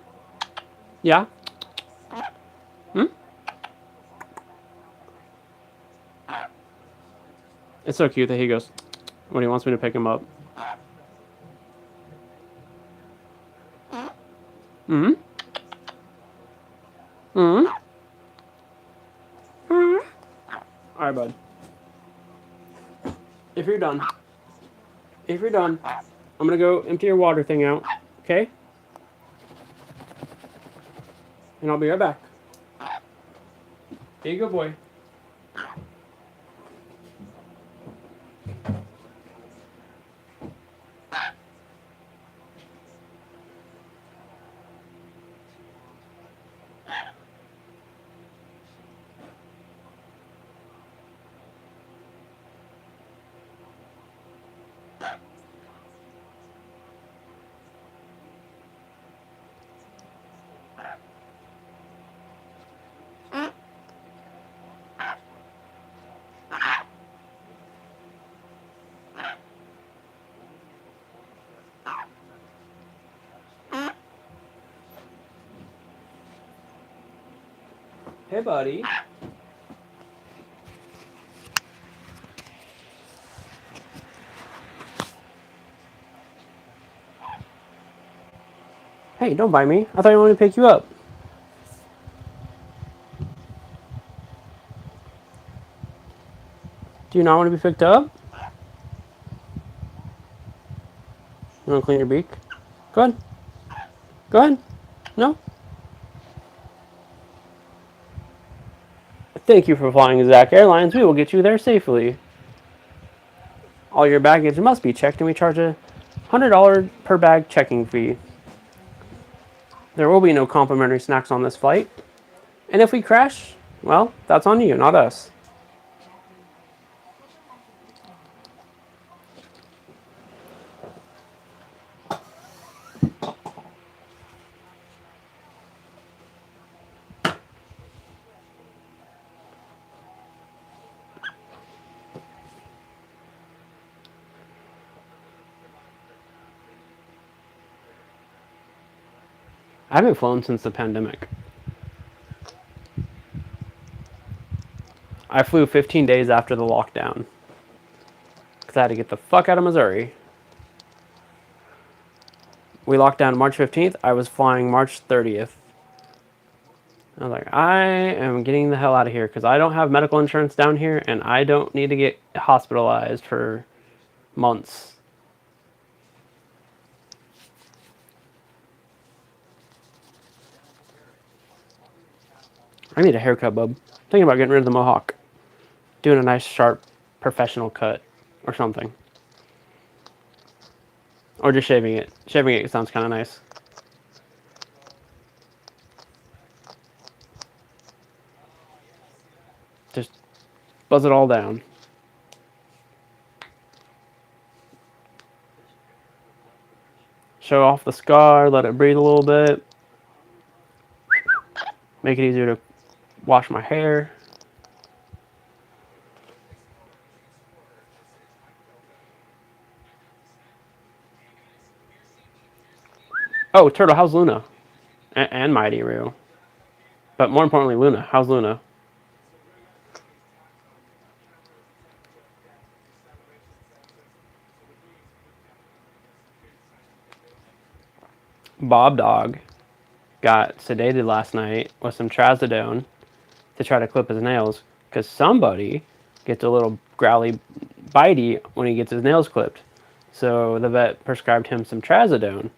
Yeah? Hmm? It's so cute that he goes when he wants me to pick him up. Hmm? Hmm? Hmm? Alright, bud. If you're done, I'm gonna go empty your water thing out, okay? And I'll be right back. Here you go, boy. Hey, buddy. Hey, don't bite me. I thought you wanted to pick you up. Do you not want to be picked up? You want to clean your beak? Go ahead. Go ahead. No? Thank you for flying Zach Airlines. We will get you there safely. All your baggage must be checked, and we charge a $100 per bag checking fee. There will be no complimentary snacks on this flight. And if we crash, well, that's on you, not us. I haven't flown since the pandemic. I flew 15 days after the lockdown because I had to get the fuck out of Missouri. We locked down March 15th. I was flying March 30th. I was like, I am getting the hell out of here because I don't have medical insurance down here and I don't need to get hospitalized for months. I need a haircut, bub. Thinking about getting rid of the mohawk. Doing a nice, sharp, professional cut or something. Or just shaving it. Shaving it sounds kind of nice. Just buzz it all down. Show off the scar, let it breathe a little bit. Make it easier to wash my hair. Oh, Turtle, how's Luna? And Mighty Roo. But more importantly, Luna. How's Luna? Bob Dog got sedated last night with some trazodone to try to clip his nails because somebody gets a little growly bitey when he gets his nails clipped. So the vet prescribed him some trazodone.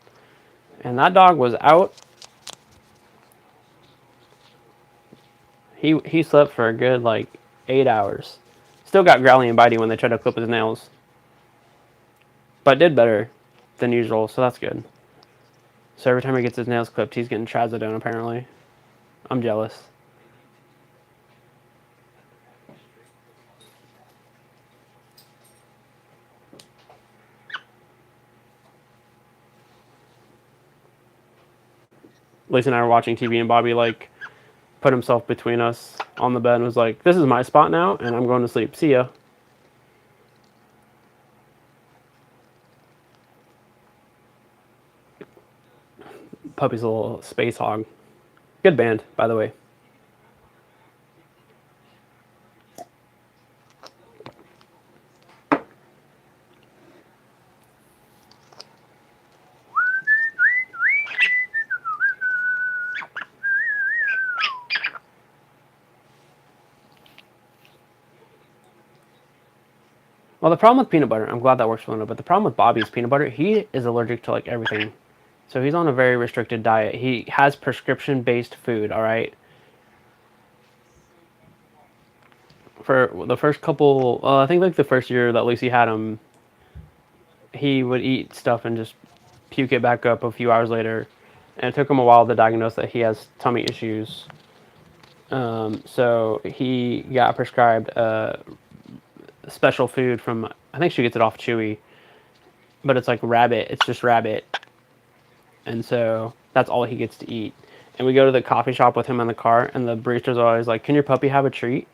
And that dog was out. He slept for a good, 8 hours. Still got growly and bitey when they tried to clip his nails. But did better than usual, so that's good. So every time he gets his nails clipped, he's getting trazodone, apparently. I'm jealous. Lacey and I were watching TV, and Bobby, put himself between us on the bed and was like, this is my spot now, and I'm going to sleep. See ya. Puppy's a little space hog. Good band, by the way. Well, the problem with peanut butter, I'm glad that works for Luna, but the problem with Bobby's peanut butter, he is allergic to everything. So he's on a very restricted diet. He has prescription-based food, all right? For the first couple, I think the first year that Lucy had him, he would eat stuff and just puke it back up a few hours later. And it took him a while to diagnose that he has tummy issues. So he got prescribed special food from, I think she gets it off Chewy, but it's rabbit. It's just rabbit. And so that's all he gets to eat. And we go to the coffee shop with him in the car, and the barista's always like, can your puppy have a treat?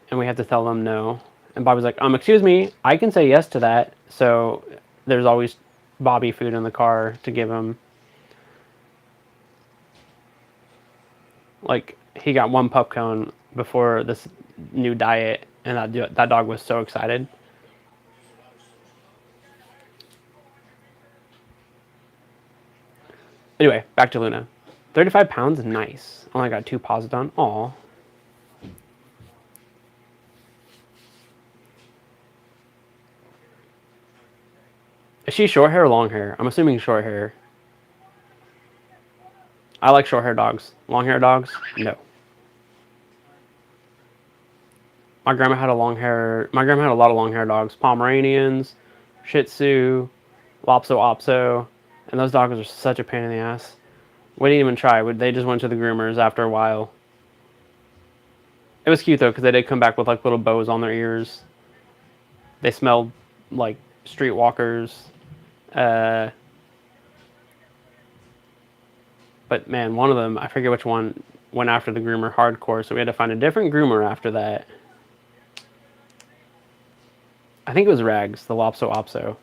And we have to tell them no. And Bobby's like, excuse me, I can say yes to that. So there's always Bobby food in the car to give him. He got one pup cone before this new diet, and that dog was so excited. Anyway, back to Luna. 35 pounds, nice. Only got 2 paws done. Aw. Is she short hair or long hair? I'm assuming short hair. I like short hair dogs. Long hair dogs? No. My grandma had a lot of long hair dogs. Pomeranians, Shih Tzu, Lopso Opso. And those dogs are such a pain in the ass. We didn't even try. They just went to the groomers after a while. It was cute though, because they did come back with like little bows on their ears. They smelled like streetwalkers. But man, one of them, I forget which one, went after the groomer hardcore, so we had to find a different groomer after that. I think it was Rags, the Lopso Opso.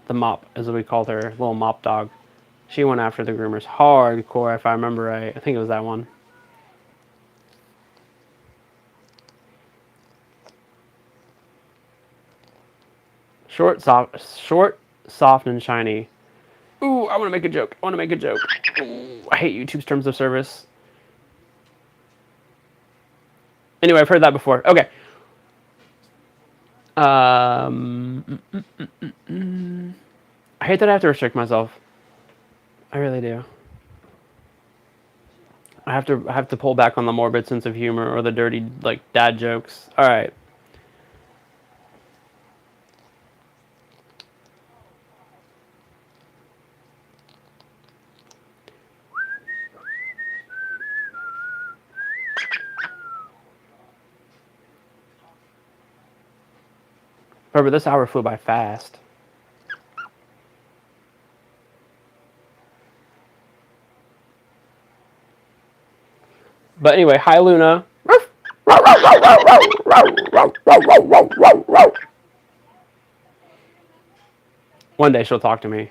The mop, as we called her, little mop dog. She went after the groomers hardcore, if I remember right. I think it was that one. Short, soft, and shiny. Ooh, I want to make a joke. Ooh, I hate YouTube's terms of service. Anyway, I've heard that before. Okay. I hate that I have to restrict myself. I really do. I have to pull back on the morbid sense of humor or the dirty like dad jokes. All right. Remember, this hour flew by fast. But anyway, hi Luna. One day she'll talk to me.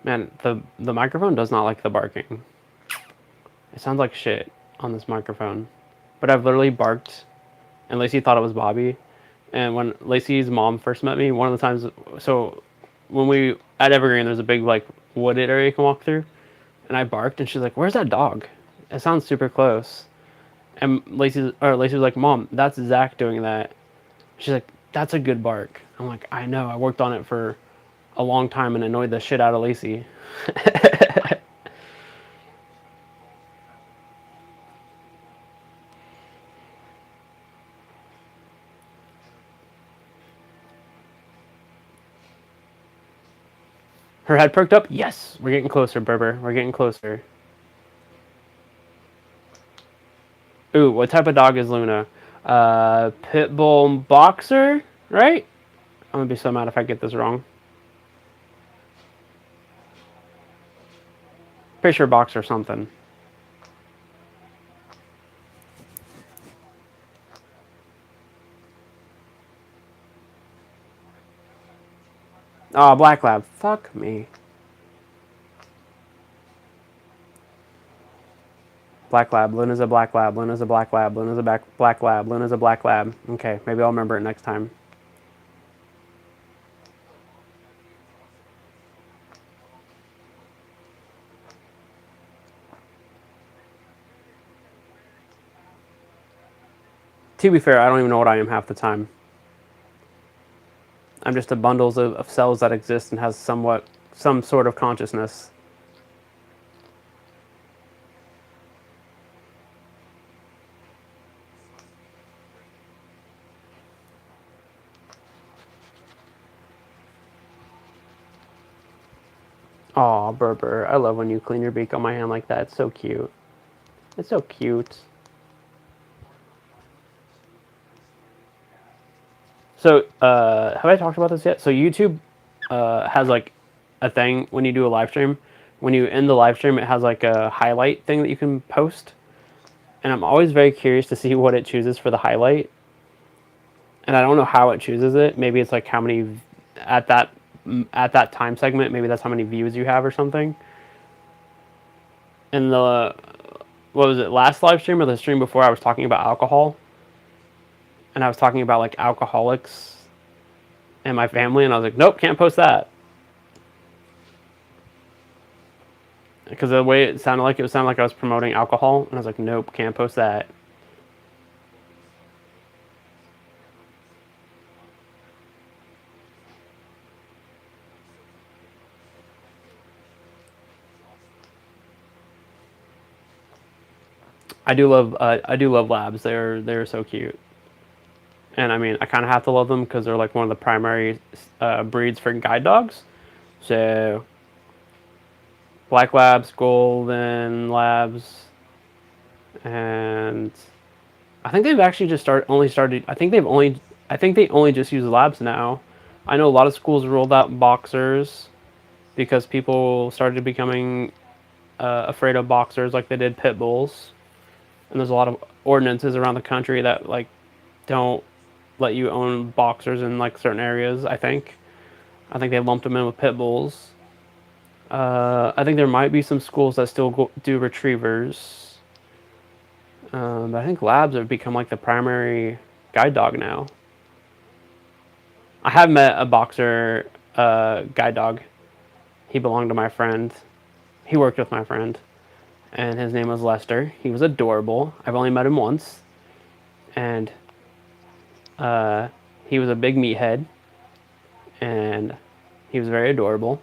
Man, the microphone does not like the barking. It sounds like shit on this microphone. But I've literally barked, and Lacey thought it was Bobby. And when Lacey's mom first met me, one of the times, so when we, at Evergreen, there's a big, like, wooded area you can walk through. And I barked, and she's like, where's that dog? It sounds super close. And Lacey was like, Mom, that's Zach doing that. She's like, that's a good bark. I'm like, I know, I worked on it for a long time and annoyed the shit out of Lacey. Her head perked up? Yes! We're getting closer, Berber. We're getting closer. Ooh, what type of dog is Luna? Pit bull boxer, right? I'm gonna be so mad if I get this wrong. Pretty sure boxer something. Oh, black lab. Fuck me. Black lab. Luna's a black lab. Luna's a black lab. Luna's a black lab. Luna's a black lab. Okay, maybe I'll remember it next time. To be fair, I don't even know what I am half the time. I'm just a bundle of cells that exist and has some sort of consciousness. Aw, Berber, I love when you clean your beak on my hand like that. It's so cute. It's so cute. So, have I talked about this yet? So YouTube has like a thing when you do a live stream. When you end the live stream, it has like a highlight thing that you can post. And I'm always very curious to see what it chooses for the highlight. And I don't know how it chooses it. Maybe it's like how many at that time segment. Maybe that's how many views you have or something. in the what was it, last live stream or the stream before, I was talking about alcohol, and I was talking about like alcoholics and my family, and I was like, nope, can't post that. Because the way it sounded like I was promoting alcohol, and I was like, nope, can't post that. I do love labs. They're so cute, and I mean I kind of have to love them because they're like one of the primary breeds for guide dogs. So black labs, golden labs, and I think they've actually just only started. I think they only just use labs now. I know a lot of schools rolled out boxers because people started becoming afraid of boxers like they did pit bulls. And there's a lot of ordinances around the country that like don't let you own boxers in like certain areas. I think they lumped them in with pit bulls. I think there might be some schools that still do retrievers. But I think labs have become like the primary guide dog now. I have met a boxer guide dog. He belonged to my friend. He worked with my friend, and his name was Lester. He was adorable. I've only met him once, and he was a big meathead, and he was very adorable.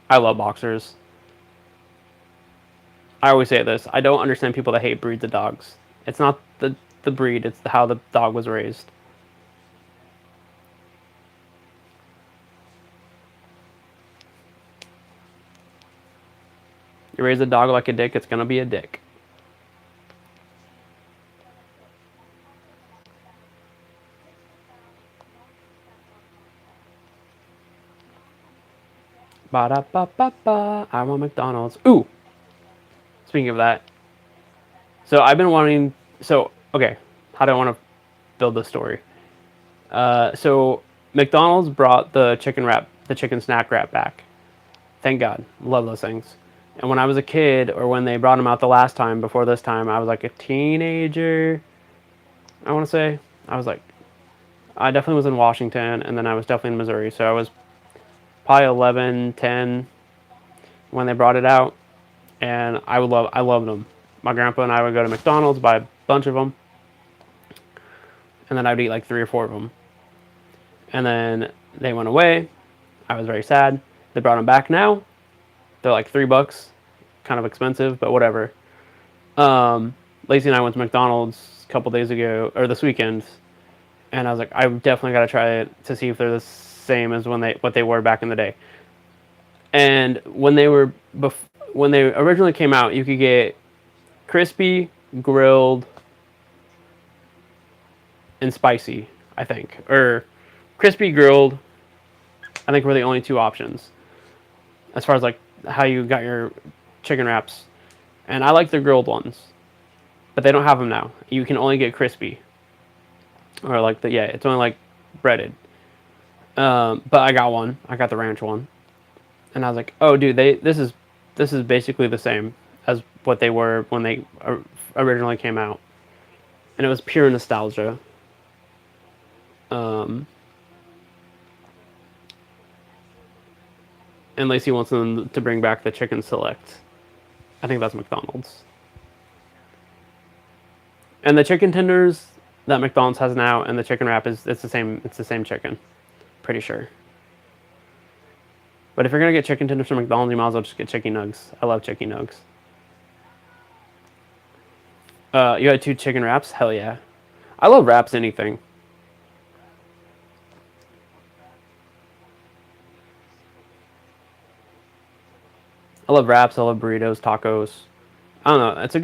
I love boxers. I always say this. I don't understand people that hate breeds of dogs. It's not the breed, it's how the dog was raised. You raise a dog like a dick, it's gonna be a dick. Ba-da-ba-ba-ba. I want McDonald's. Ooh! Speaking of that. So I've been wanting... So, okay. How do I want to build this story? So McDonald's brought the chicken snack wrap back. Thank God. Love those things. And when I was a kid, or when they brought them out the last time, before this time, I was like a teenager. I want to say. I definitely was in Washington, and then I was definitely in Missouri. So I was probably 11, 10 when they brought it out. And I loved them. My grandpa and I would go to McDonald's, buy a bunch of them. And then I'd eat like 3 or 4 of them. And then they went away. I was very sad. They brought them back now. They're like $3, kind of expensive, but whatever. Lacey and I went to McDonald's a couple days ago, or this weekend, and I was like, I definitely got to try it to see if they're the same as what they were back in the day. And when they originally came out, you could get crispy, grilled, and spicy, I think, or crispy, grilled. I think were the only 2 options as far as like how you got your chicken wraps. And I like the grilled ones, but they don't have them now. You can only get crispy, or like it's only like breaded. But I got one. I got the ranch one, and I was like, oh, dude, this is basically the same as what they were when they originally came out, and it was pure nostalgia. And Lacey wants them to bring back the chicken select. I think that's McDonald's. And the chicken tenders that McDonald's has now, and the chicken wrap it's the same. It's the same chicken, pretty sure. But if you're gonna get chicken tenders from McDonald's, you might as well just get chicken nugs. I love chicken nugs. You had 2 chicken wraps? Hell yeah. I love wraps anything. I love wraps. I love burritos, tacos. I don't know. It's a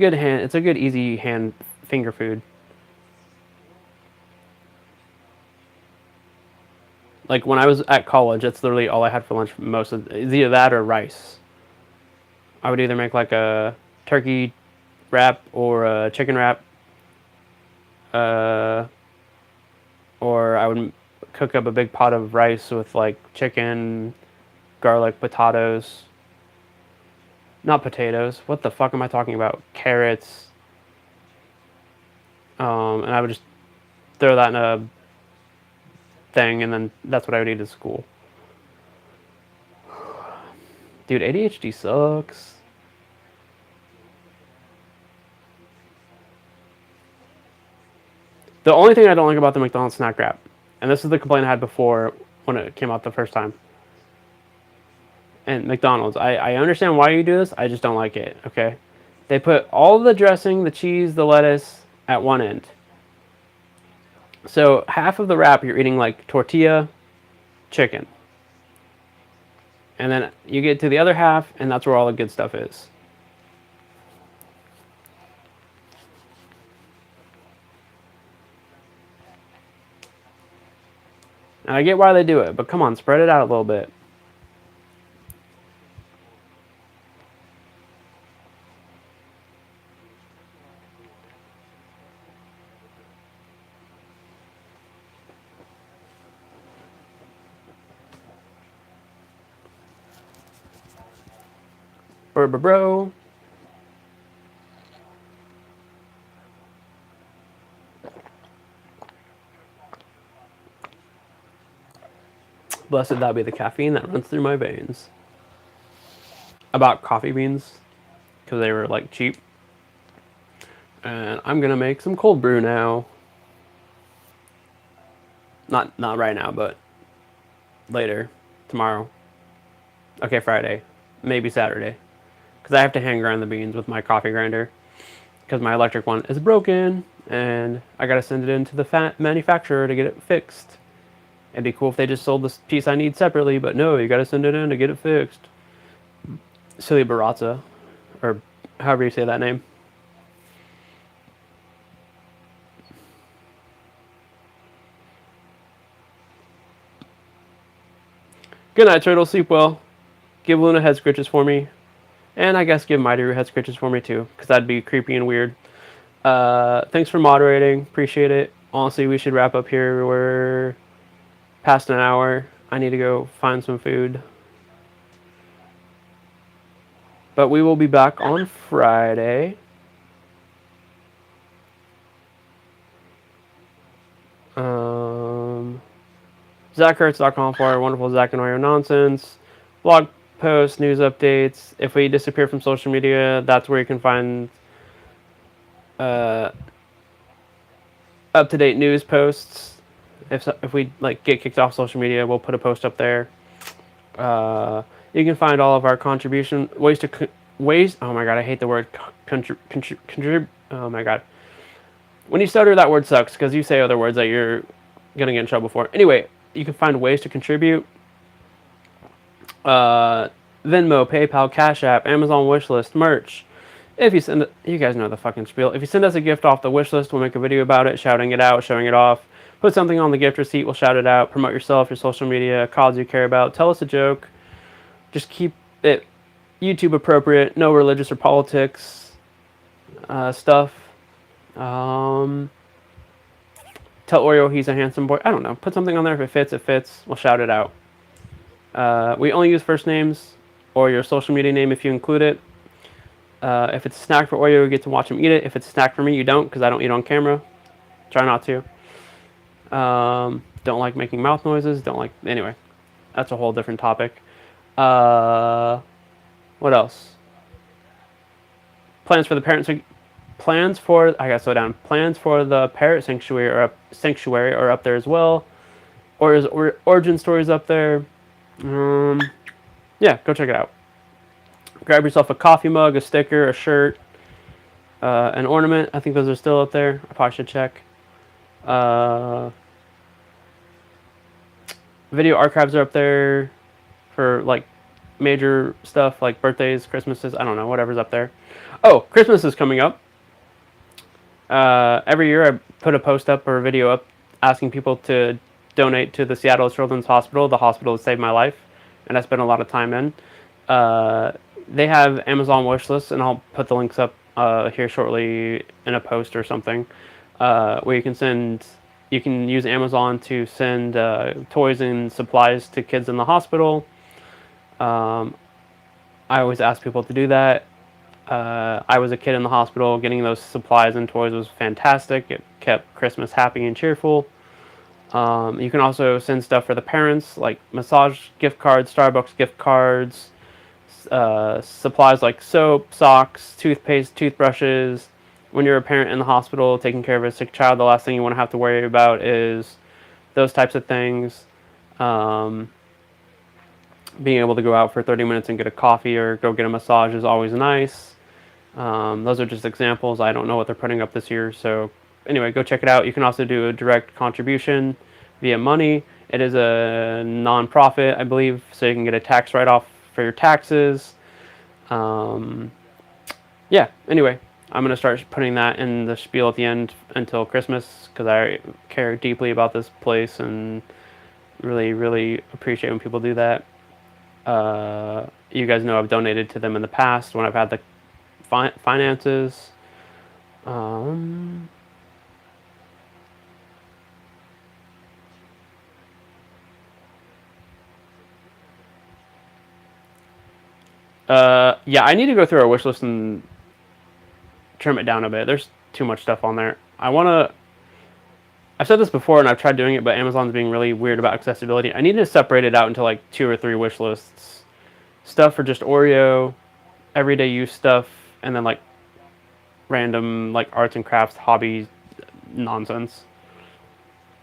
good easy hand finger food. Like when I was at college, that's literally all I had for lunch. It's either that or rice. I would either make like a turkey wrap or a chicken wrap, or I would cook up a big pot of rice with like chicken, garlic, potatoes, Not potatoes. What the fuck am I talking about? Carrots. And I would just throw that in a thing, and then that's what I would eat at school. Dude, ADHD sucks. The only thing I don't like about the McDonald's snack wrap, and this is the complaint I had before when it came out the first time. And McDonald's, I understand why you do this, I just don't like it, okay? They put all the dressing, the cheese, the lettuce at one end. So half of the wrap you're eating like tortilla, chicken. And then you get to the other half, and that's where all the good stuff is. And I get why they do it, but come on, spread it out a little bit. Bro. Blessed that be the caffeine that runs through my veins. About coffee beans, because they were like cheap. And I'm gonna make some cold brew now. Not right now, but later, tomorrow. Okay, Friday, maybe Saturday, because I have to hand grind the beans with my coffee grinder, because my electric one is broken, and I gotta send it into the manufacturer to get it fixed. It'd be cool if they just sold this piece I need separately, but no, you gotta send it in to get it fixed. Silly Barazza, or however you say that name. Good night, Turtle. Sleep well. Give Luna head scritches for me. And I guess give Mighty head scritches for me too, because that'd be creepy and weird. Thanks for moderating. Appreciate it. Honestly, we should wrap up here. We're past an hour. I need to go find some food. But we will be back on Friday. ZachHurts.com for our wonderful Zach and Oreo nonsense. Blog posts, news updates. If we disappear from social media, that's where you can find up-to-date news posts. If we like get kicked off social media, we'll put a post up there. You can find all of our contribution ways. Oh my god, I hate the word contribute. Oh my god, when you stutter, that word sucks because you say other words that you're gonna get in trouble for. Anyway, you can find ways to contribute. Venmo, PayPal, Cash App, Amazon wishlist, merch. If you send, you guys know the fucking spiel. If you send us a gift off the wish list, we'll make a video about it, shouting it out, showing it off. Put something on the gift receipt, we'll shout it out. Promote yourself, your social media, cause you care about. Tell us a joke. Just keep it YouTube appropriate. No religious or politics stuff. Tell Oreo he's a handsome boy. I don't know. Put something on there. If it fits, it fits. We'll shout it out. We only use first names or your social media name if you include it. If it's a snack for Oreo, you get to watch him eat it. If it's a snack for me, you don't, because I don't eat on camera. Try not to. Don't like making mouth noises. Don't like... Anyway, that's a whole different topic. What else? Plans for the parent... Plans for... I gotta slow down. Plans for the parrot sanctuary are up there as well. Or origin stories up there. Yeah, go check it out. Grab yourself a coffee mug, a sticker, a shirt, an ornament. I think those are still up there. I probably should check. Video archives are up there for like major stuff like birthdays, Christmases. I don't know, whatever's up there. Oh, Christmas is coming up. Every year I put a post up or a video up asking people to donate to the Seattle Children's Hospital, the hospital that saved my life, and I spent a lot of time in. They have Amazon wish lists, and I'll put the links up here shortly in a post or something, where you can use Amazon to send toys and supplies to kids in the hospital. I always ask people to do that. I was a kid in the hospital. Getting those supplies and toys was fantastic. It kept Christmas happy and cheerful. You can also send stuff for the parents, like massage gift cards, Starbucks gift cards, supplies like soap, socks, toothpaste, toothbrushes. When you're a parent in the hospital taking care of a sick child, the last thing you want to have to worry about is those types of things. Um, Being able to go out for 30 minutes and get a coffee or go get a massage is always nice. Those are just examples. I don't know what they're putting up this year. So anyway, go check it out. You can also do a direct contribution via money. It is a non-profit, I believe, so you can get a tax write-off for your taxes. Yeah, anyway, I'm going to start putting that in the spiel at the end until Christmas because I care deeply about this place and really, really appreciate when people do that. You guys know I've donated to them in the past when I've had the finances. Yeah, I need to go through our wish list and trim it down a bit. There's too much stuff on there. I've said this before and I've tried doing it, but Amazon's being really weird about accessibility. I need to separate it out into like 2 or 3 wish lists. Stuff for just Oreo, everyday use stuff, and then like random like arts and crafts, hobby nonsense.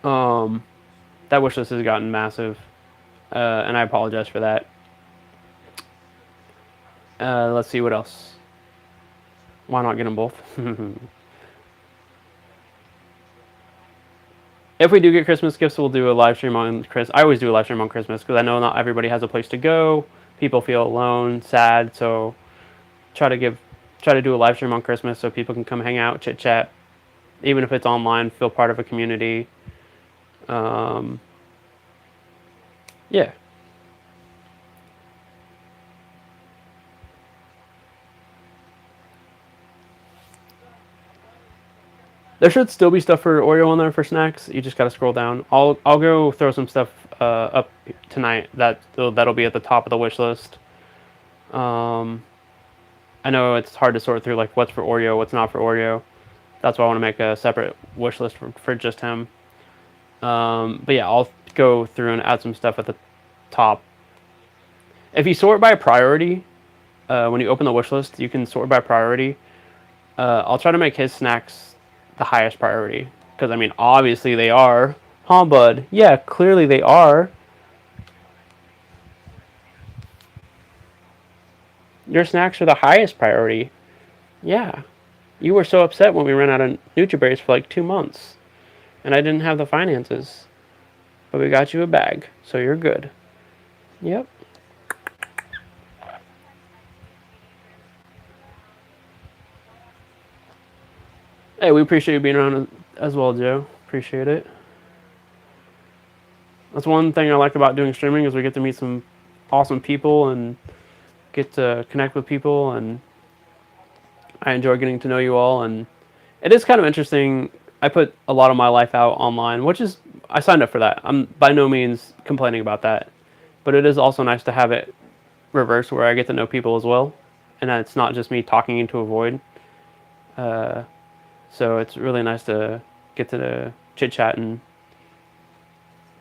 That wish list has gotten massive, and I apologize for that. Let's see what else. Why not get them both? If we do get Christmas gifts, we'll do a live stream on Christmas. I always do a live stream on Christmas because I know not everybody has a place to go. People feel alone, sad, so try to do a live stream on Christmas so people can come hang out, chit chat, even if it's online. Feel part of a community. Yeah. There should still be stuff for Oreo on there for snacks. You just gotta scroll down. I'll go throw some stuff up tonight. That'll be at the top of the wish list. I know it's hard to sort through like what's for Oreo, what's not for Oreo. That's why I want to make a separate wish list for just him. But yeah, I'll go through and add some stuff at the top. If you sort by priority, when you open the wish list, you can sort by priority. I'll try to make his snacks the highest priority. Because, I mean, obviously they are. Huh, bud? Yeah, clearly they are. Your snacks are the highest priority. Yeah. You were so upset when we ran out of Nutriberries for like 2 months. And I didn't have the finances. But we got you a bag, so you're good. Yep. Hey, we appreciate you being around as well, Joe. Appreciate it. That's one thing I like about doing streaming is we get to meet some awesome people and get to connect with people, and I enjoy getting to know you all. And it is kind of interesting. I put a lot of my life out online, which is I signed up for that. I'm by no means complaining about that, but it is also nice to have it reverse where I get to know people as well, and it's not just me talking into a void. So it's really nice to get to chit chat and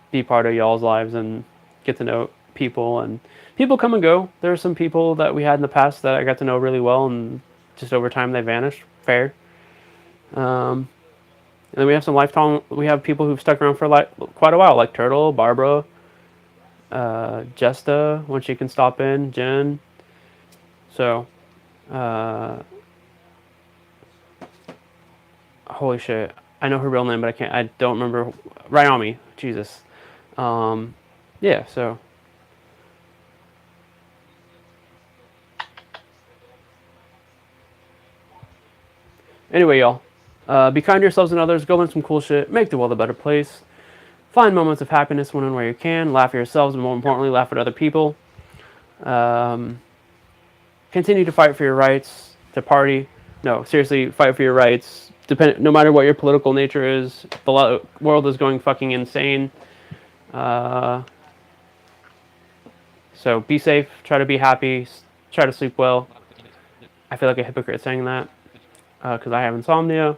be part of y'all's lives and get to know people. And people come and go. There are some people that we had in the past that I got to know really well, and just over time they vanished. Fair. And then we have some lifetime. We have people who've stuck around for like quite a while, like Turtle, Barbara, Jesta when she can stop in, Jen. So. Holy shit. I know her real name, but I don't remember. Ryomi. Jesus. Yeah, so. Anyway, y'all. Be kind to yourselves and others. Go learn some cool shit. Make the world a better place. Find moments of happiness when and where you can. Laugh at yourselves, and more importantly, laugh at other people. Continue to fight for your rights. To party. No, seriously, fight for your rights. No matter what your political nature is, the world is going fucking insane. So be safe, try to be happy, try to sleep well. I feel like a hypocrite saying that because I have insomnia.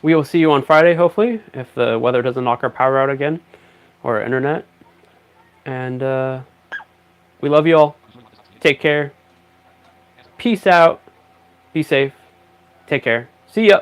We will see you on Friday, hopefully, if the weather doesn't knock our power out again or our internet. And we love you all. Take care. Peace out. Be safe. Take care. See ya.